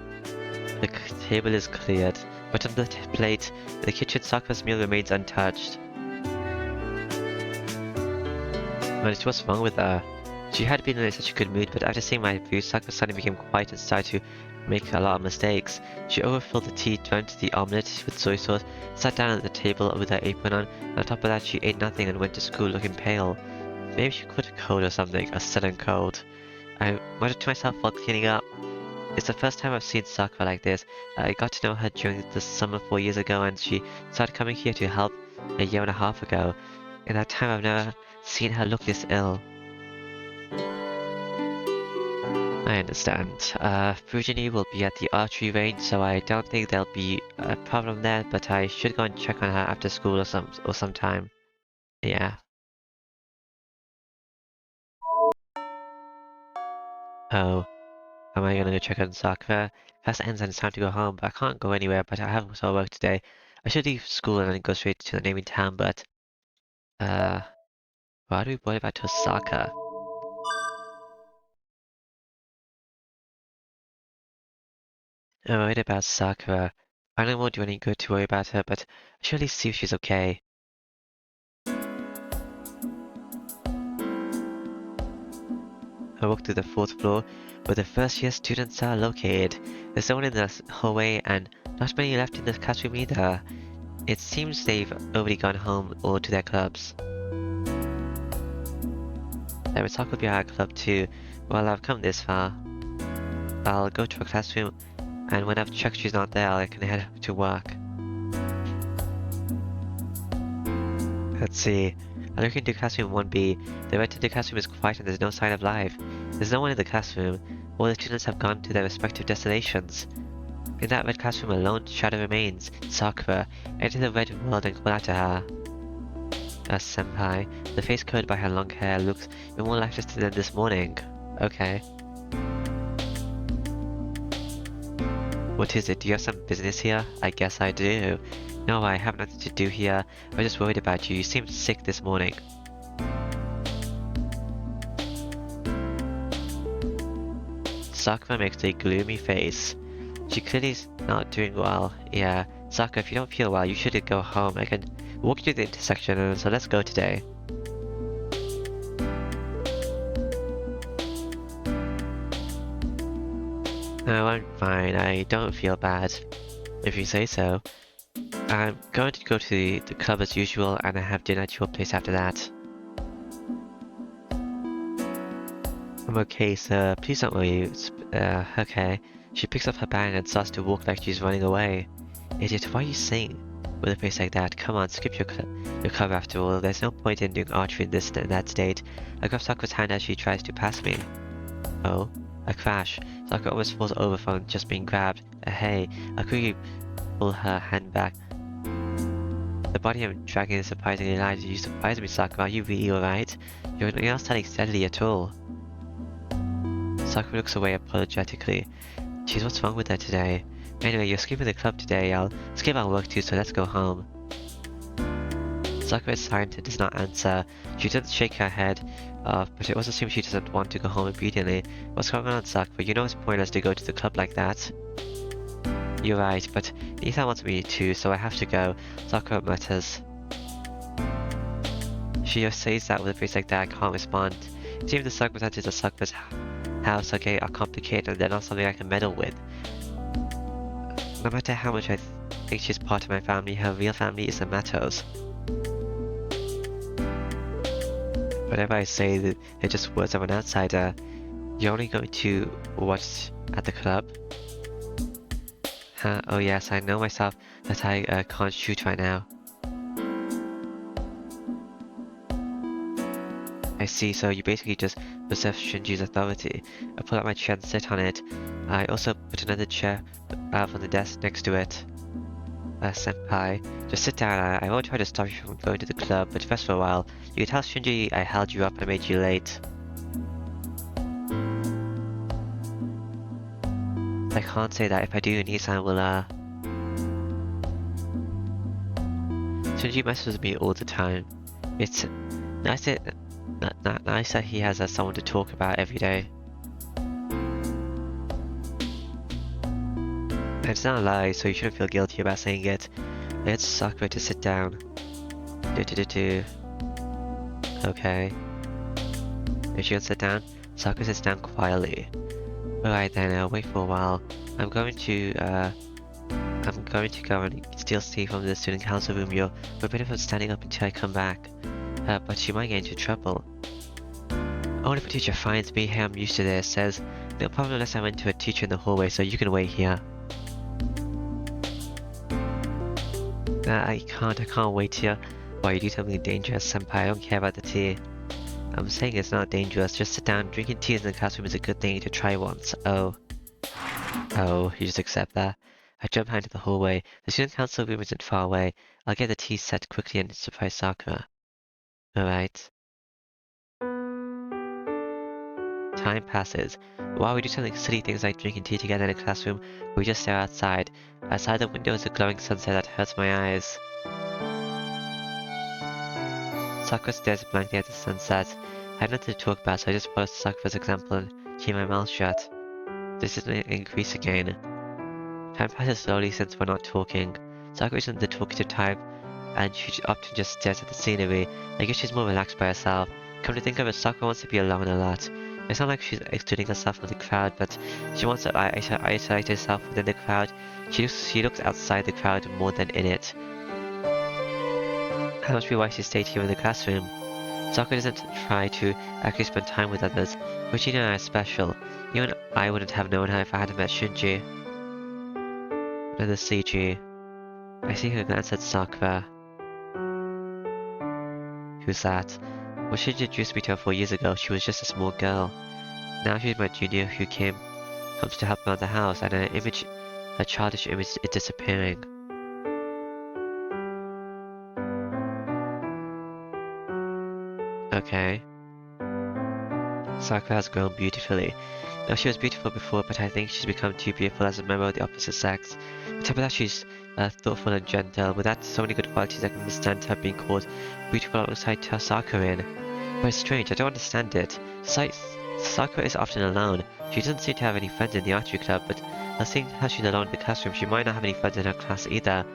The table is cleared, but on the plate, in the kitchen, Sakura's meal remains untouched. What's wrong with her? She had been in such a good mood, but after seeing my food, Sakura suddenly became quiet and started to make a lot of mistakes. She overfilled the tea, drank the omelette with soy sauce, sat down at the table with her apron on, and on top of that she ate nothing and went to school looking pale. Maybe she caught a cold or something, a sudden cold. I muttered to myself while cleaning up. It's the first time I've seen Sakura like this. I got to know her during the summer 4 years ago, and she started coming here to help a year and a half ago. In that time I've never seen her look this ill. I understand. Fujini will be at the archery range, so I don't think there'll be a problem there, but I should go and check on her after school or sometime. Yeah. Oh, am I gonna go check on Sakura? Class ends and it's time to go home, but I can't go anywhere, but I have some work today. I should leave school and then go straight to the naming town, but, why do we worry about Osaka? I'm worried about Sakura. I know it won't do any good to worry about her, but I should at least see if she's okay. I walk through the fourth floor, where the first year students are located. There's no one in the hallway, and not many left in the classroom either. It seems they've already gone home or to their clubs. There is Taco Beer Club too. Well, I've come this far. I'll go to a classroom, and when I've checked she's not there, I can head to work. Let's see. I look into classroom 1B. The right into classroom is quiet and there's no sign of life. There's no one in the classroom. All the students have gone to their respective destinations. In that red classroom, a lone shadow remains. Sakura. Enter the red world and call out to her. Senpai. The face covered by her long hair looks even more lifeless than this morning. Okay. What is it? Do you have some business here? I guess I do. No, I have nothing to do here. I was just worried about you. You seemed sick this morning. Sakura makes a gloomy face. She clearly is not doing well. Yeah, Sakura, if you don't feel well, you should go home. I can walk you to the intersection, so let's go today. No, I'm fine. I don't feel bad, if you say so. I'm going to go to the club as usual, and I have dinner at your place after that. I'm okay, sir. Please don't worry. Okay. She picks up her bag and starts to walk like she's running away. Idiot, why are you saying with a face like that? Come on, skip your club after all. There's no point in doing archery in that state. I grab Sakura's hand as she tries to pass me. Oh, a crash. Sakura almost falls over from just being grabbed. Hey, I quickly pull her hand back. The body I'm dragging is surprisingly light. You surprise me, Sakura. Are you really alright? You're not standing steadily at all. Sakura looks away apologetically. Jeez, what's wrong with her today? Anyway, you're skipping the club today. I'll skip our work too, so let's go home. Sakura is silent and does not answer. She doesn't shake her head off, but it also seems she doesn't want to go home immediately. What's going on, Sakura? You know it's pointless to go to the club like that. You're right, but Nisa wants me to, so I have to go. Sakura mutters. She just says that with a face like that, I can't respond. It seems the circumstances of Sakura's house are complicated and they're not something I can meddle with. No matter how much I think she's part of my family, her real family is the Matos. Whatever I say, they're just words of an outsider. You're only going to watch at the club? Huh? Oh yes, I know myself that I can't shoot right now. I see, so you basically just possess Shinji's authority. I pull out my chair and sit on it. I also put another chair out on the desk next to it. Senpai, just sit down. I won't try to stop you from going to the club, but rest for a while. You can tell Shinji I held you up and made you late. I can't say that. If I do, Nissan will, Shinji messes with me all the time. It's nice that he has someone to talk about every day. And it's not a lie, so you shouldn't feel guilty about saying it. It's Sakura to sit down. Okay. If she can sit down, Sakura sits down quietly. Alright then, wait for a while. I'm going to go and steal Steve from the student council room. You're forbidden from standing up until I come back. But she might get into trouble. Only if a teacher finds me. Hey, I'm used to this. Says, no problem unless I went to a teacher in the hallway, so you can wait here. I can't wait here. Why, you do something dangerous, Senpai. I don't care about the tea. I'm saying it's not dangerous. Just sit down. Drinking tea in the classroom is a good thing to try once. Oh. Oh, you just accept that? I jump out into the hallway. The student council room isn't far away. I'll get the tea set quickly and surprise Sakura. Alright. Time passes. While we do something silly things like drinking tea together in a classroom, we just stare outside. Outside the window is a glowing sunset that hurts my eyes. Sakura stares blankly at the sunset. I have nothing to talk about, so I just follow Sakura's example and keep my mouth shut. This is an increase again. Time passes slowly since we're not talking. Sakura isn't the talkative type, and she often just stares at the scenery. I guess she's more relaxed by herself. Come to think of it, Sakura wants to be alone a lot. It's not like she's excluding herself from the crowd, but she wants to isolate herself within the crowd. She looks outside the crowd more than in it. That must be why she stayed here in the classroom. Sakura doesn't try to actually spend time with others, but she knows is special. Even I wouldn't have known her if I hadn't met Shinji. Another CG. I see her glance at Sakura. Who's that? When Shinji introduced me to her 4 years ago, she was just a small girl. Now she's my junior who comes to help around the house, and her childish image is disappearing. Okay. Sakura has grown beautifully. Now she was beautiful before, but I think she's become too beautiful as a member of the opposite sex. On top of that, she's thoughtful and gentle. With that, so many good qualities, I can understand her being called beautiful alongside Sakurin. But it's strange, I don't understand it. Sakura is often alone. She doesn't seem to have any friends in the archery club, but seeing how she's alone in the classroom, she might not have any friends in her class either.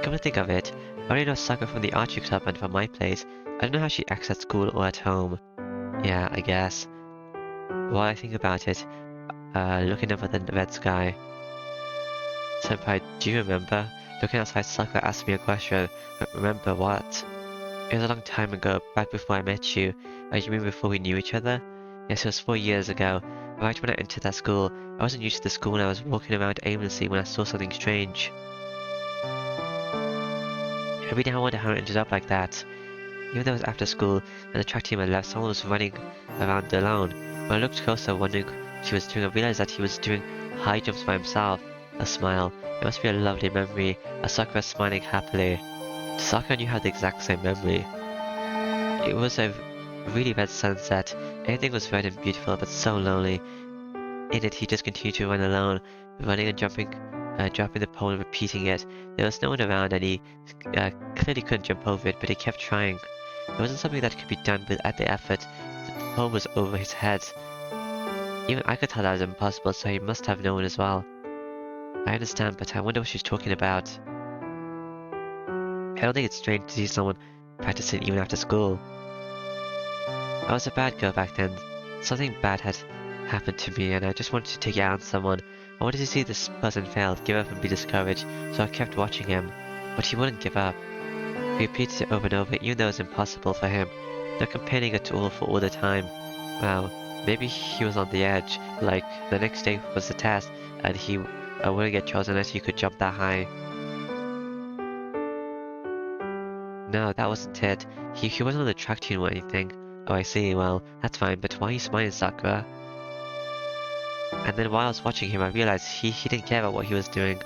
Come to think of it, I only know Sakura from the archery club and from my place. I don't know how she acts at school or at home. Yeah, I guess. While I think about it, looking up at the red sky. Senpai, do you remember? Looking outside, Sakura asked me a question. Remember what? It was a long time ago, back before I met you. You mean before we knew each other? Yes, it was 4 years ago. Right when I entered that school, I wasn't used to the school and I was walking around aimlessly when I saw something strange. Every day I wonder how it ended up like that. Even though it was after school and the track team had left, someone was running around alone. When I looked closer, wondering what he was doing, I realized that he was doing high jumps by himself. A smile. It must be a lovely memory. A Sakura smiling happily. Sakura and you had the exact same memory. It was a really red sunset. Everything was red and beautiful, but so lonely. In it, he just continued to run alone, running and jumping, dropping the pole and repeating it. There was no one around, and he clearly couldn't jump over it, but he kept trying. It wasn't something that could be done without the effort. The pole was over his head. Even I could tell that was impossible, so he must have known as well. I understand, but I wonder what she's talking about. I don't think it's strange to see someone practicing even after school. I was a bad girl back then. Something bad had happened to me, and I just wanted to take it out on someone. I wanted to see this person fail, give up and be discouraged, so I kept watching him. But he wouldn't give up. He repeated it over and over, even though it was impossible for him. No complaining at all for all the time. Wow, maybe he was on the edge, like the next day was the test, and he wouldn't get chosen unless he could jump that high. No, that wasn't it. He wasn't on the track team or anything. Oh, I see, well, that's fine, but why are you smiling, Sakura? And then while I was watching him, I realized he didn't care about what he was doing.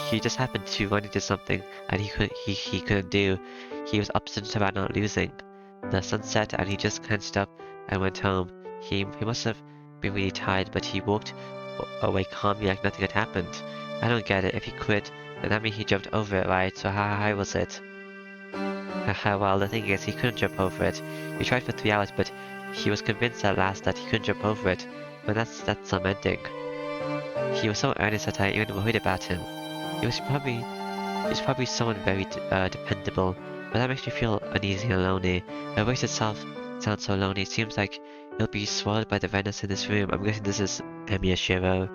He just happened to run into something and he couldn't do. He was obstinate about not losing. The sun set and he just clenched up and went home. He must have been really tired, but he walked away calmly like nothing had happened. I don't get it. If he quit, then that means he jumped over it, right? So how high was it? Well, the thing is, he couldn't jump over it. He tried for 3 hours, but he was convinced at last that he couldn't jump over it. But that's some ending. He was so earnest that I even worried about him. He was probably someone very dependable, but that makes me feel uneasy and lonely. Her voice itself sounds so lonely. It seems like it'll be swallowed by the redness in this room. I'm guessing this is Emiya Shiro.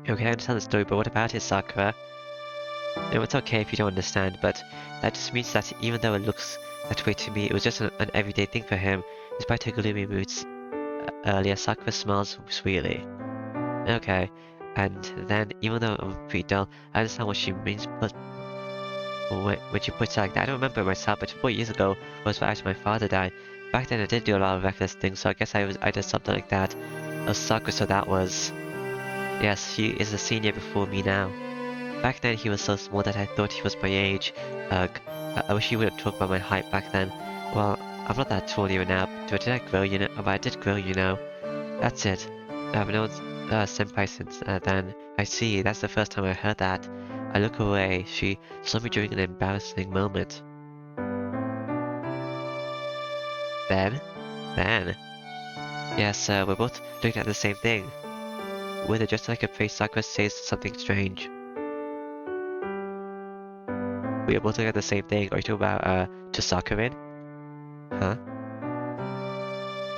Okay, I understand the story, but what about it, Sakura? No, it's okay if you don't understand, but that just means that even though it looks that way to me, it was just an everyday thing for him. Despite her gloomy moods earlier, Sakura smiles sweetly. Okay, and then even though I'm pretty dull, I understand what she means, but when she puts it like that. I don't remember myself, but 4 years ago was after my father died. Back then I did do a lot of reckless things, so I guess I did something like that. Sakura, so that was... Yes, she is a senior before me now. Back then he was so small that I thought he was my age. I wish he would have talked about my height back then. Well, I'm not that tall even now, but did I grow, you know? But I did grow, you know. That's it. I've known Senpai since then. I see, that's the first time I heard that. I look away. She saw me during an embarrassing moment. Ben? Ben? Yes, we're both looking at the same thing. With it just like a face, Sakura says something strange. We are both looking at the same thing. Are you talking about, to Sakurin? Huh?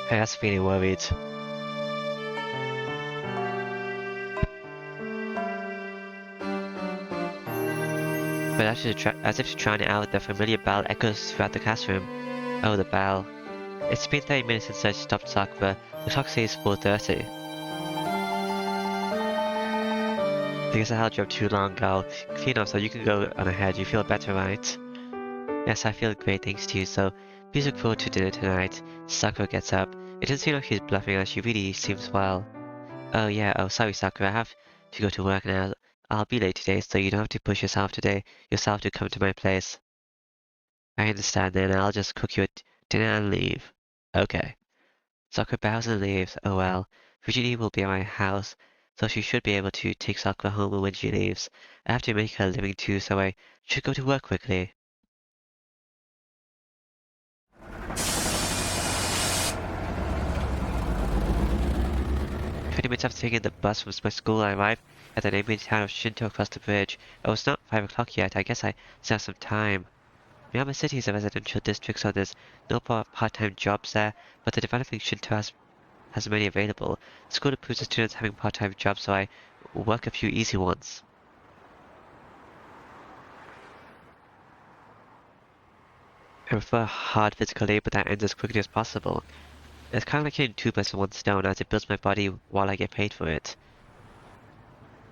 Hey, that's feeling worried. But as if to drown it out, the familiar bell echoes throughout the classroom. Oh, the bell. It's been 30 minutes since I stopped Sakura. The clock says 4:30. Because I held you up too long, girl. Clean up so you can go on ahead. You feel better, right? Yes, I feel great thanks to you, so please look forward to dinner tonight. Sakura gets up. It doesn't seem like she's bluffing as she really seems well. Oh yeah, oh sorry Sakura, I have to go to work now. I'll be late today, so you don't have to push yourself to come to my place. I understand then, I'll just cook you a dinner and leave. Okay. Sakura bows and leaves. Oh well. Fujini will be at my house, so she should be able to take Sakura home when she leaves. I have to make her living too, so I should go to work quickly. 20 minutes after taking the bus from my school, I arrived at the neighboring town of Shinto across the bridge. Oh, it's not 5 o'clock yet. I guess I still have some time. Miyama City is a residential district, so there's no part-time jobs there, but the developing Shinto has many available. The school approves of students having part-time jobs, so I work a few easy ones. I prefer hard physical labor that ends as quickly as possible. It's kind of like hitting 2 birds with 1 stone, as it builds my body while I get paid for it.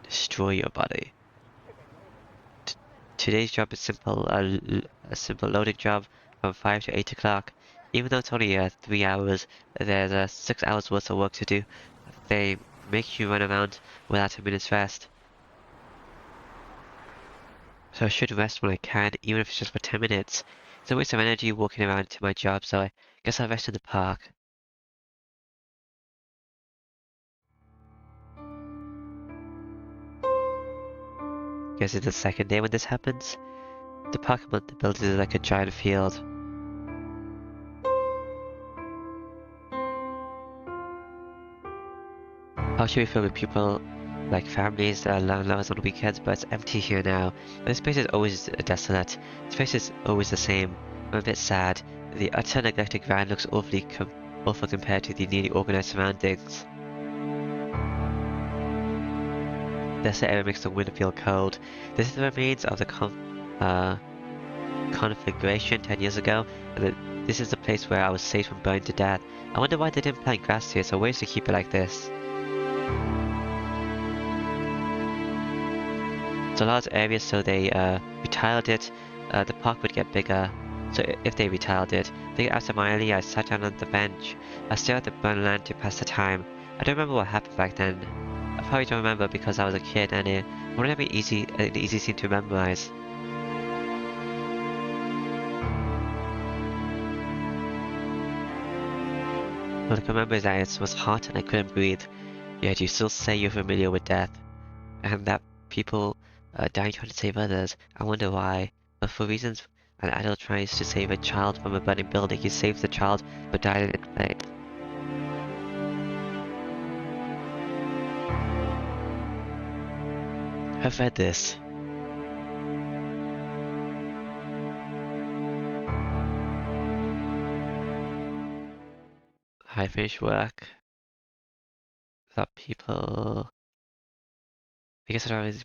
Destroy your body. Today's job is simple, a simple loading job from 5 to 8 o'clock. Even though it's only 3 hours, there's 6 hours worth of work to do. They make you run around without a minute's rest. So I should rest when I can, even if it's just for 10 minutes. It's a waste of energy walking around to my job, so I guess I'll rest in the park. Guess it's the second day when this happens. The park above the building is like a giant field. How should we feel with people like families that are lovers on weekends, but it's empty here now. This place is always desolate. This place is always the same. I'm a bit sad. The utter neglected ground looks awful compared to the neatly organized surroundings. Desert air makes the wind feel cold. This is the remains of the conflagration 10 years ago, and this is the place where I was saved from burning to death. I wonder why they didn't plant grass here, so ways to keep it like this. It's a large area, so they retiled it. The park would get bigger, so if they retiled it. Then after my alley, I sat down on the bench. I stared at the burned land to pass the time. I don't remember what happened back then. I probably don't remember because I was a kid and it wouldn't have been an easy scene to memorize. All I can remember is that it was hot and I couldn't breathe. Yet you still say you're familiar with death. And that people dying trying to save others. I wonder why. But for reasons an adult tries to save a child from a burning building, he saves the child but died in its place. I've read this. I finished work. Thought people... I guess I was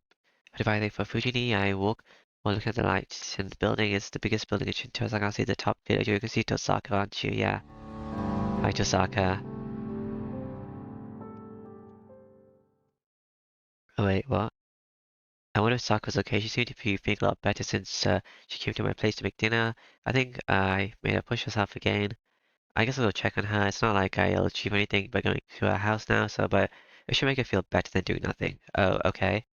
dividing for Fujini. I walk while looking at the lights in the building. It's the biggest building in Shinto. As I can see the top village. You can see Tosaka, aren't you? Yeah. Hi, Tosaka. Oh wait, what? I wonder if Sakura's okay. She seemed to be feeling a lot better since she came to my place to make dinner. I think I made her push herself again. I guess I'll go check on her. It's not like I'll achieve anything by going to her house now, so but it should make her feel better than doing nothing. Oh, okay.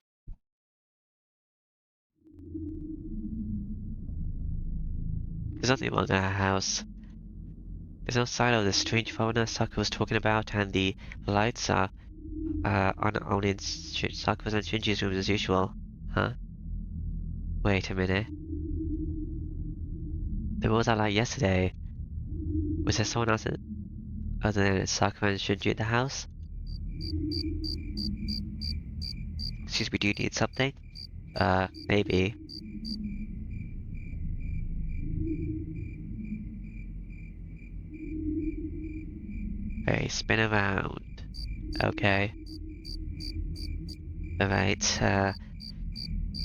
There's nothing wrong at her house. There's no sign of the strange foreigner Sakura was talking about, and the lights are on only in Sakura's and Shinji's rooms as usual. Huh? Wait a minute. There was that light yesterday. Was there someone else other than Sakura and Shinji in the house? Excuse me, do you need something? Maybe. Okay, spin around. Okay. Alright, I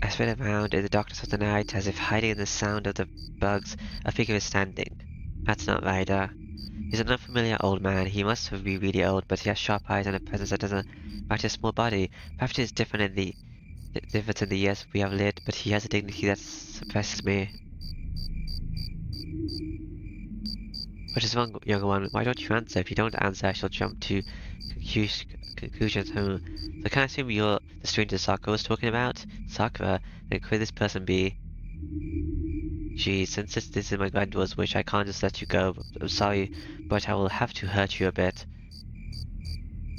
spin around in the darkness of the night as if hiding in the sound of the bugs. A figure is standing. That's not Ryder. He's an unfamiliar old man. He must be really old, but he has sharp eyes and a presence that doesn't match his small body. Perhaps it is different in the years we have lived, but he has a dignity that suppresses me. What is wrong, younger one? Why don't you answer? If you don't answer, I shall jump to conclusions. So can I assume you're the stranger Sakura was talking about? Sakura? Then could this person be? Gee, since this is my granddaughter's wish, I can't just let you go. I'm sorry, but I will have to hurt you a bit.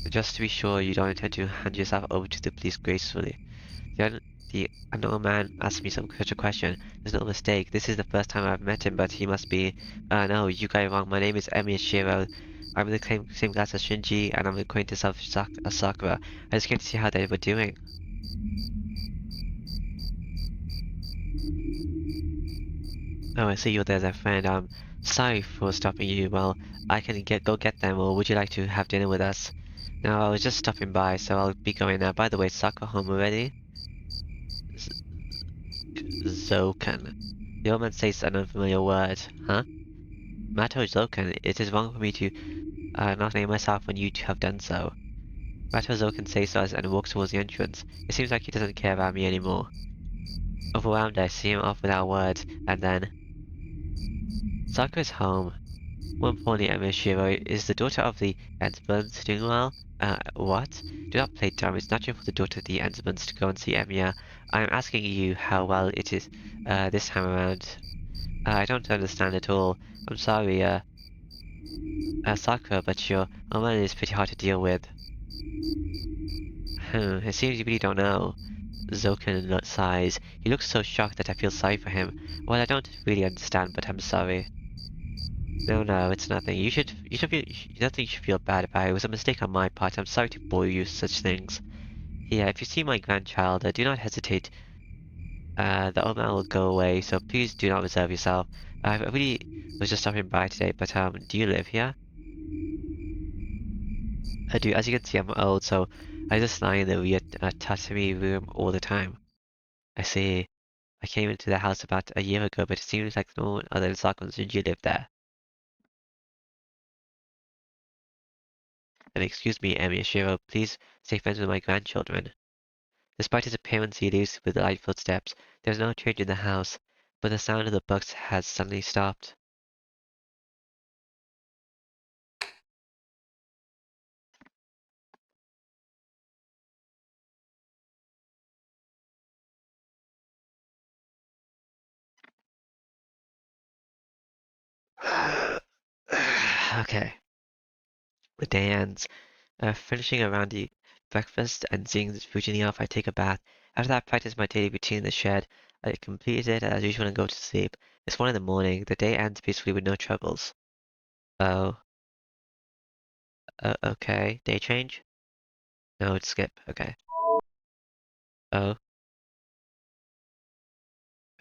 Just to be sure you don't intend to hand yourself over to the police gracefully. The unknown man asked me such a question. There's no mistake. This is the first time I've met him, but he must be. No, you got it wrong. My name is Emi Shiro. I'm in the same class as Shinji, and I'm an acquaintance of Sakura. I just came to see how they were doing. Oh, I see you're there, their friend. I'm sorry for stopping you. Well, I can go get them, or would you like to have dinner with us? No, I was just stopping by, so I'll be going now. By the way, is Sakura home already? Zokan. The old man says an unfamiliar word. Huh? Mato Zokan, it is wrong for me to not name myself when you have done so. Mato Zokan says so and walks towards the entrance. It seems like he doesn't care about me anymore. Overwhelmed, I see him off without words, and then... Sakura's home. More importantly, Emishiro is the daughter of the Enzburns doing well? What? Do not play dumb. It's natural for the daughter of the Enzburns to go and see Emiya. I am asking you how well it is, this time around. I don't understand at all. I'm sorry, Sakura, but your woman is pretty hard to deal with. It seems you really don't know. Zoken sighs. He looks so shocked that I feel sorry for him. Well, I don't really understand, but I'm sorry. No, it's nothing. Nothing you should feel bad about. It was a mistake on my part. I'm sorry to bore you with such things. Yeah, if you see my grandchild, do not hesitate. The old man will go away, so please do not reserve yourself. I really was just stopping by today, but do you live here? I do. As you can see, I'm old, so I just lie in the weird tatami room all the time. I see. I came into the house about a year ago, but it seems like no one other than Sakura and Shinji lived there. And excuse me, Emi Shiro, please stay friends with my grandchildren. Despite his appearance, he leaves with light footsteps. There's no change in the house, but the sound of the bugs has suddenly stopped. Okay. The day ends. Finishing around the breakfast and seeing Fujini off, I take a bath. After that, I practice my daily routine in the shed. I complete it as usual and go to sleep. It's 1 in the morning. The day ends peacefully with no troubles. Oh, okay. Day change? No, it's skip. Okay. Oh,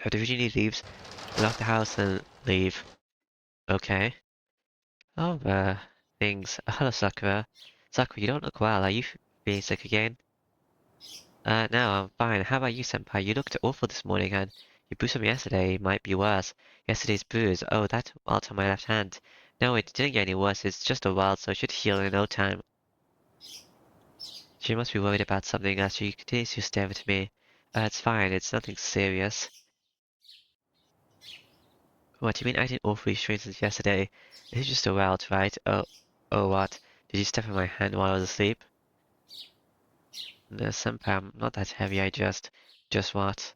after Fujini leaves, we lock the house and leave. Okay. Oh, things. Hello, Sakura. Sakura, you don't look well. Are you being sick again? No, I'm fine. How about you, senpai? You looked awful this morning, and you bruised me yesterday. It might be worse. Yesterday's bruise. Oh, that welt on my left hand. No, it didn't get any worse. It's just a welt, so it should heal in no time. She must be worried about something as she continues to stare at me. It's fine, it's nothing serious. What, you mean I didn't all 3 strains since yesterday? It's just a welt, right? Oh what? Did you step on my hand while I was asleep? No, Senpai, I'm not that heavy, just what?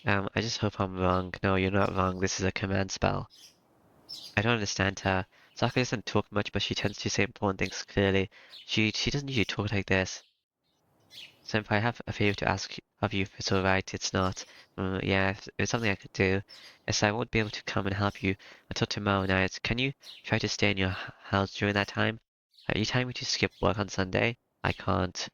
I just hope I'm wrong. No, you're not wrong, this is a command spell. I don't understand her. Sakura doesn't talk much, but she tends to say important things clearly. She doesn't usually talk like this. Senpai, I have a favor to ask of you if it's alright. It's not. Yeah, if it's something I could do. Yes, I won't be able to come and help you until tomorrow night. Can you try to stay in your house during that time? Are you telling me to skip work on Sunday? I can't.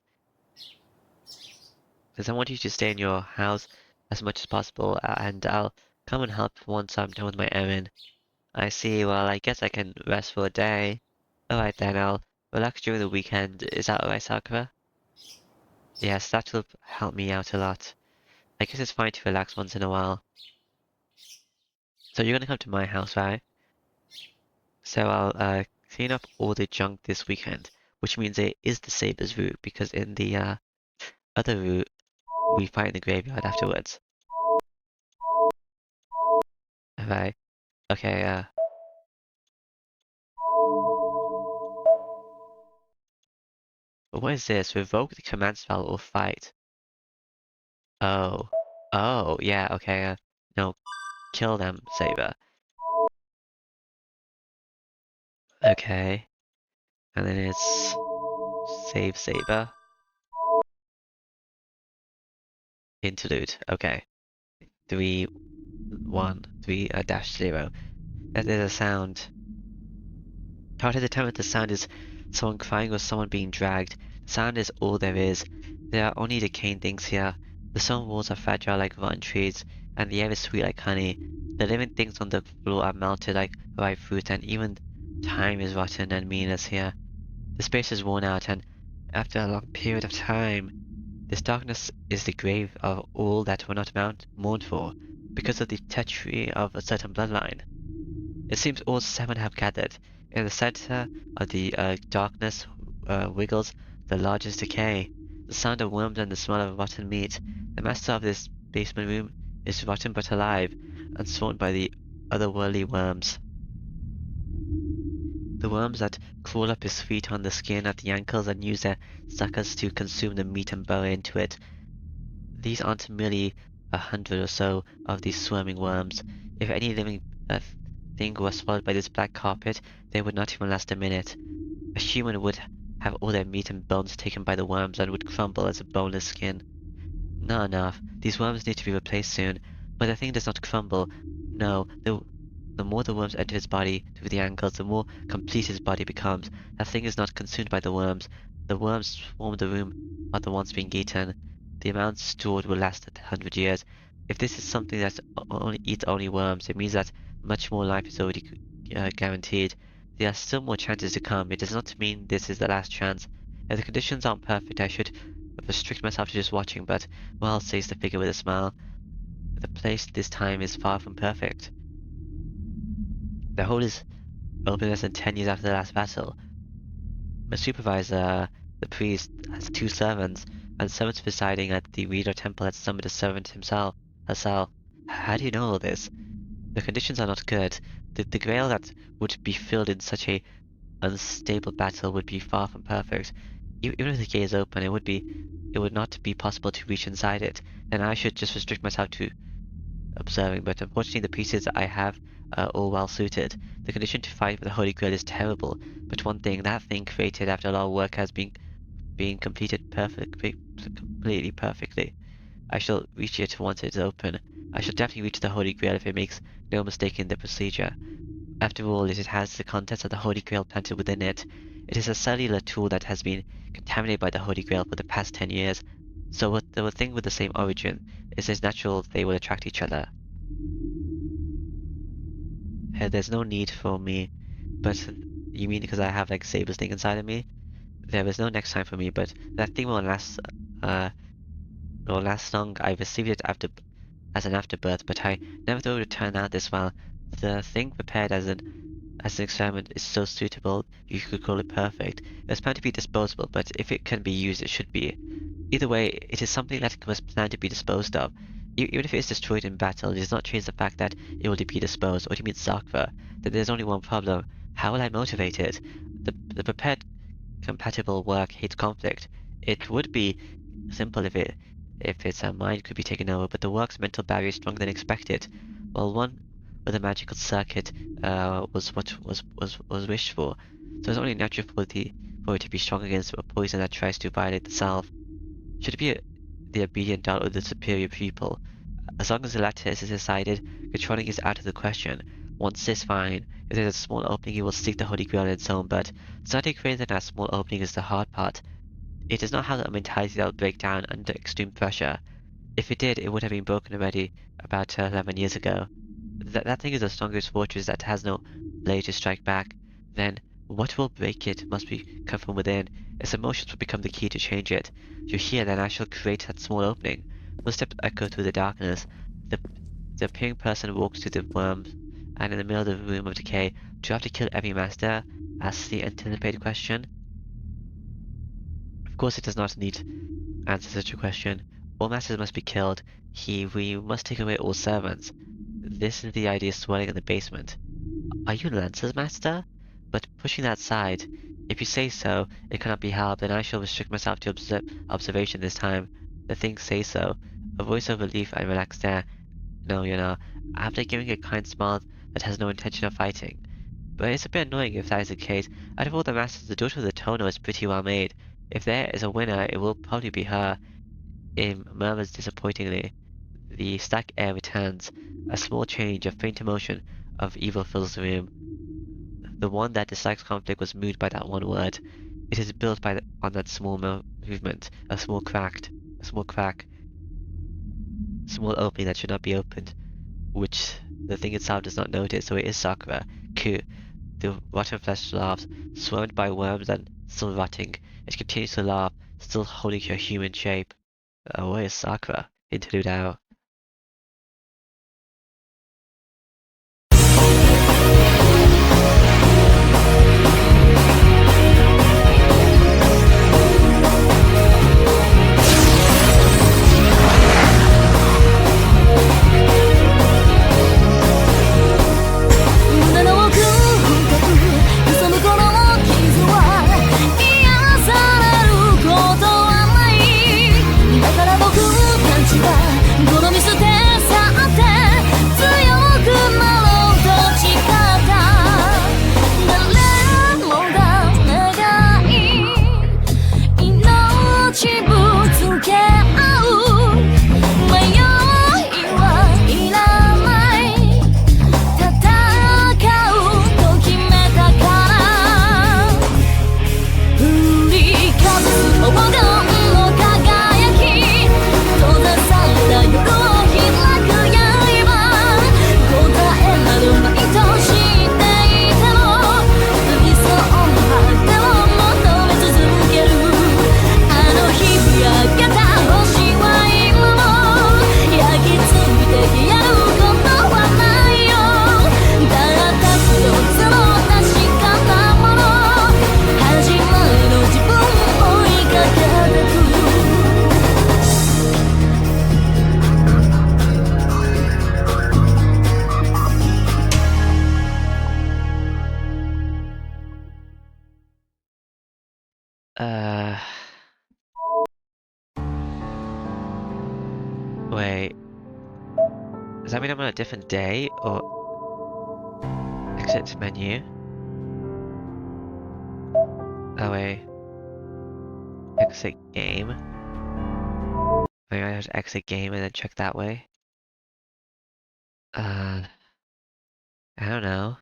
Because I want you to stay in your house as much as possible, and I'll come and help once I'm done with my errand. I see. Well, I guess I can rest for a day. Alright then, I'll relax during the weekend. Is that alright, Sakura? Yes, that will help me out a lot. I guess it's fine to relax once in a while. So you're gonna come to my house, right? So I'll clean up all the junk this weekend, which means it is the Saber's route, because in the other route, we fight in the graveyard afterwards. Alright. Okay, what is this? Revoke the command spell or fight. Oh. Oh, yeah, okay, no, kill them, Saber. Okay. And then it's save Saber. Interlude. Okay. 3, 1, 3, dash 0. That is a sound. Hard to determine if the sound is someone crying or someone being dragged. The sound is all there is. There are only decaying things here. The stone walls are fragile like rotten trees, and the air is sweet like honey. The living things on the floor are melted like ripe fruit, and even time is rotten and meaningless here. The space is worn out, and after a long period of time, this darkness is the grave of all that were not mourned for, because of the treachery of a certain bloodline. It seems all 7 have gathered. In the center of the darkness wiggles the largest decay. The sound of worms and the smell of rotten meat. The master of this basement room is rotten but alive, and swarmed by the otherworldly worms. The worms that crawl up his feet on the skin at the ankles and use their suckers to consume the meat and burrow into it. These aren't merely 100 or so of these swarming worms. If any living thing was swallowed by this black carpet, they would not even last a minute. A human would have all their meat and bones taken by the worms and would crumble as a boneless skin. Not enough. These worms need to be replaced soon. But the thing does not crumble. No, the more the worms enter his body through the ankles, the more complete his body becomes. That thing is not consumed by the worms. The worms swarm the room are the ones being eaten. The amount stored will last 100 years. If this is something that only eats only worms, it means that much more life is already guaranteed. There are still more chances to come. It does not mean this is the last chance. If the conditions aren't perfect, I should restrict myself to just watching, but, well, says the figure with a smile, the place this time is far from perfect. The hole is open less than 10 years after the last battle. My supervisor, the priest, has 2 servants, and the servants presiding at the Reader Temple had summoned a servant herself. How do you know all this? The conditions are not good. The grail that would be filled in such a unstable battle would be far from perfect. Even if the gate is open, it would not be possible to reach inside it. Then I should just restrict myself to observing, but unfortunately the pieces I have are all well suited. The condition to fight with the Holy Grail is terrible, but one thing, that thing created after a lot of work has been completed completely perfectly. I shall reach it once it is open. I shall definitely reach the Holy Grail if it makes no mistake in the procedure. After all, it has the contents of the Holy Grail planted within it. It is a cellular tool that has been contaminated by the Holy Grail for the past 10 years. So with the thing with the same origin, it is natural they will attract each other. There's no need for me, but you mean because I have like Saber's thing inside of me? There is no next time for me, but that thing will last long. I received it as an afterbirth, but I never thought it would turn out this well. The thing prepared as an experiment is so suitable, you could call it perfect. It was planned to be disposable, but if it can be used, it should be. Either way, it is something that was planned to be disposed of. Even if it is destroyed in battle, it does not change the fact that it will be disposed. What do you mean, Sakura? That there's only one problem. How will I motivate it? The prepared compatible work hates conflict. It would be simple if its mind could be taken over, but the work's mental barrier is stronger than expected. Well, one with a magical circuit was what was wished for. So it's only natural for it to be strong against a poison that tries to violate the self. Should it be the obedient dot or the superior pupil? As long as the latter is decided, controlling is out of the question. Once this fine, if there's a small opening, it will seek the Holy Grail on its own, but starting creating that small opening is the hard part. It does not have a mentality that will break down under extreme pressure. If it did, it would have been broken already about 11 years ago. That thing is the strongest fortress that has no blade to strike back. Then, what will break it must come from within. Its emotions will become the key to change it. You hear that I shall create that small opening. Footsteps echo through the darkness. The appearing person walks to the worms, and in the middle of the room of decay, do you have to kill every master? Asks the anticipated question. Of course it does not need to answer such a question. All masters must be killed. We must take away all servants. This is the idea swirling in the basement. Are you Lance's master? But pushing that aside, if you say so, it cannot be helped, and I shall restrict myself to observation this time. The things say so. A voice of relief and relaxed air. No, you're not. After giving a kind smile that has no intention of fighting. But it's a bit annoying if that is the case. Out of all the masters, the daughter of the Tono is pretty well made. If there is a winner, it will probably be her. It murmurs disappointingly. The stack air returns. A small change, a faint emotion of evil fills the room. The one that dislikes conflict was moved by that one word. It is built on that small movement, a small crack, small opening that should not be opened, which the thing itself does not notice, so it is Sakura. Ku. The rotten flesh laughs, swarmed by worms and still rotting. It continues to laugh, still holding her human shape. Where is Sakura? Interlude out. Wait. Does that mean I'm on a different day, or... Exit menu? Oh wait. Exit game? Maybe I have to exit game and then check that way? I don't know.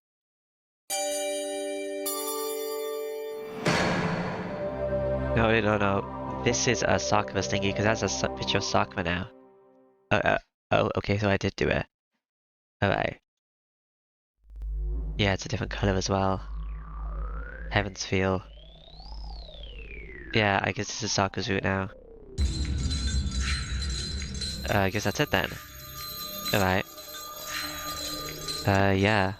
No. This is a Sakura's thingy, because that's a picture of Sakura now. Oh, okay, so I did do it. Alright. Yeah, it's a different color as well. Heaven's Feel. Yeah, I guess this is Sakura's route now. I guess that's it then. Alright. Yeah.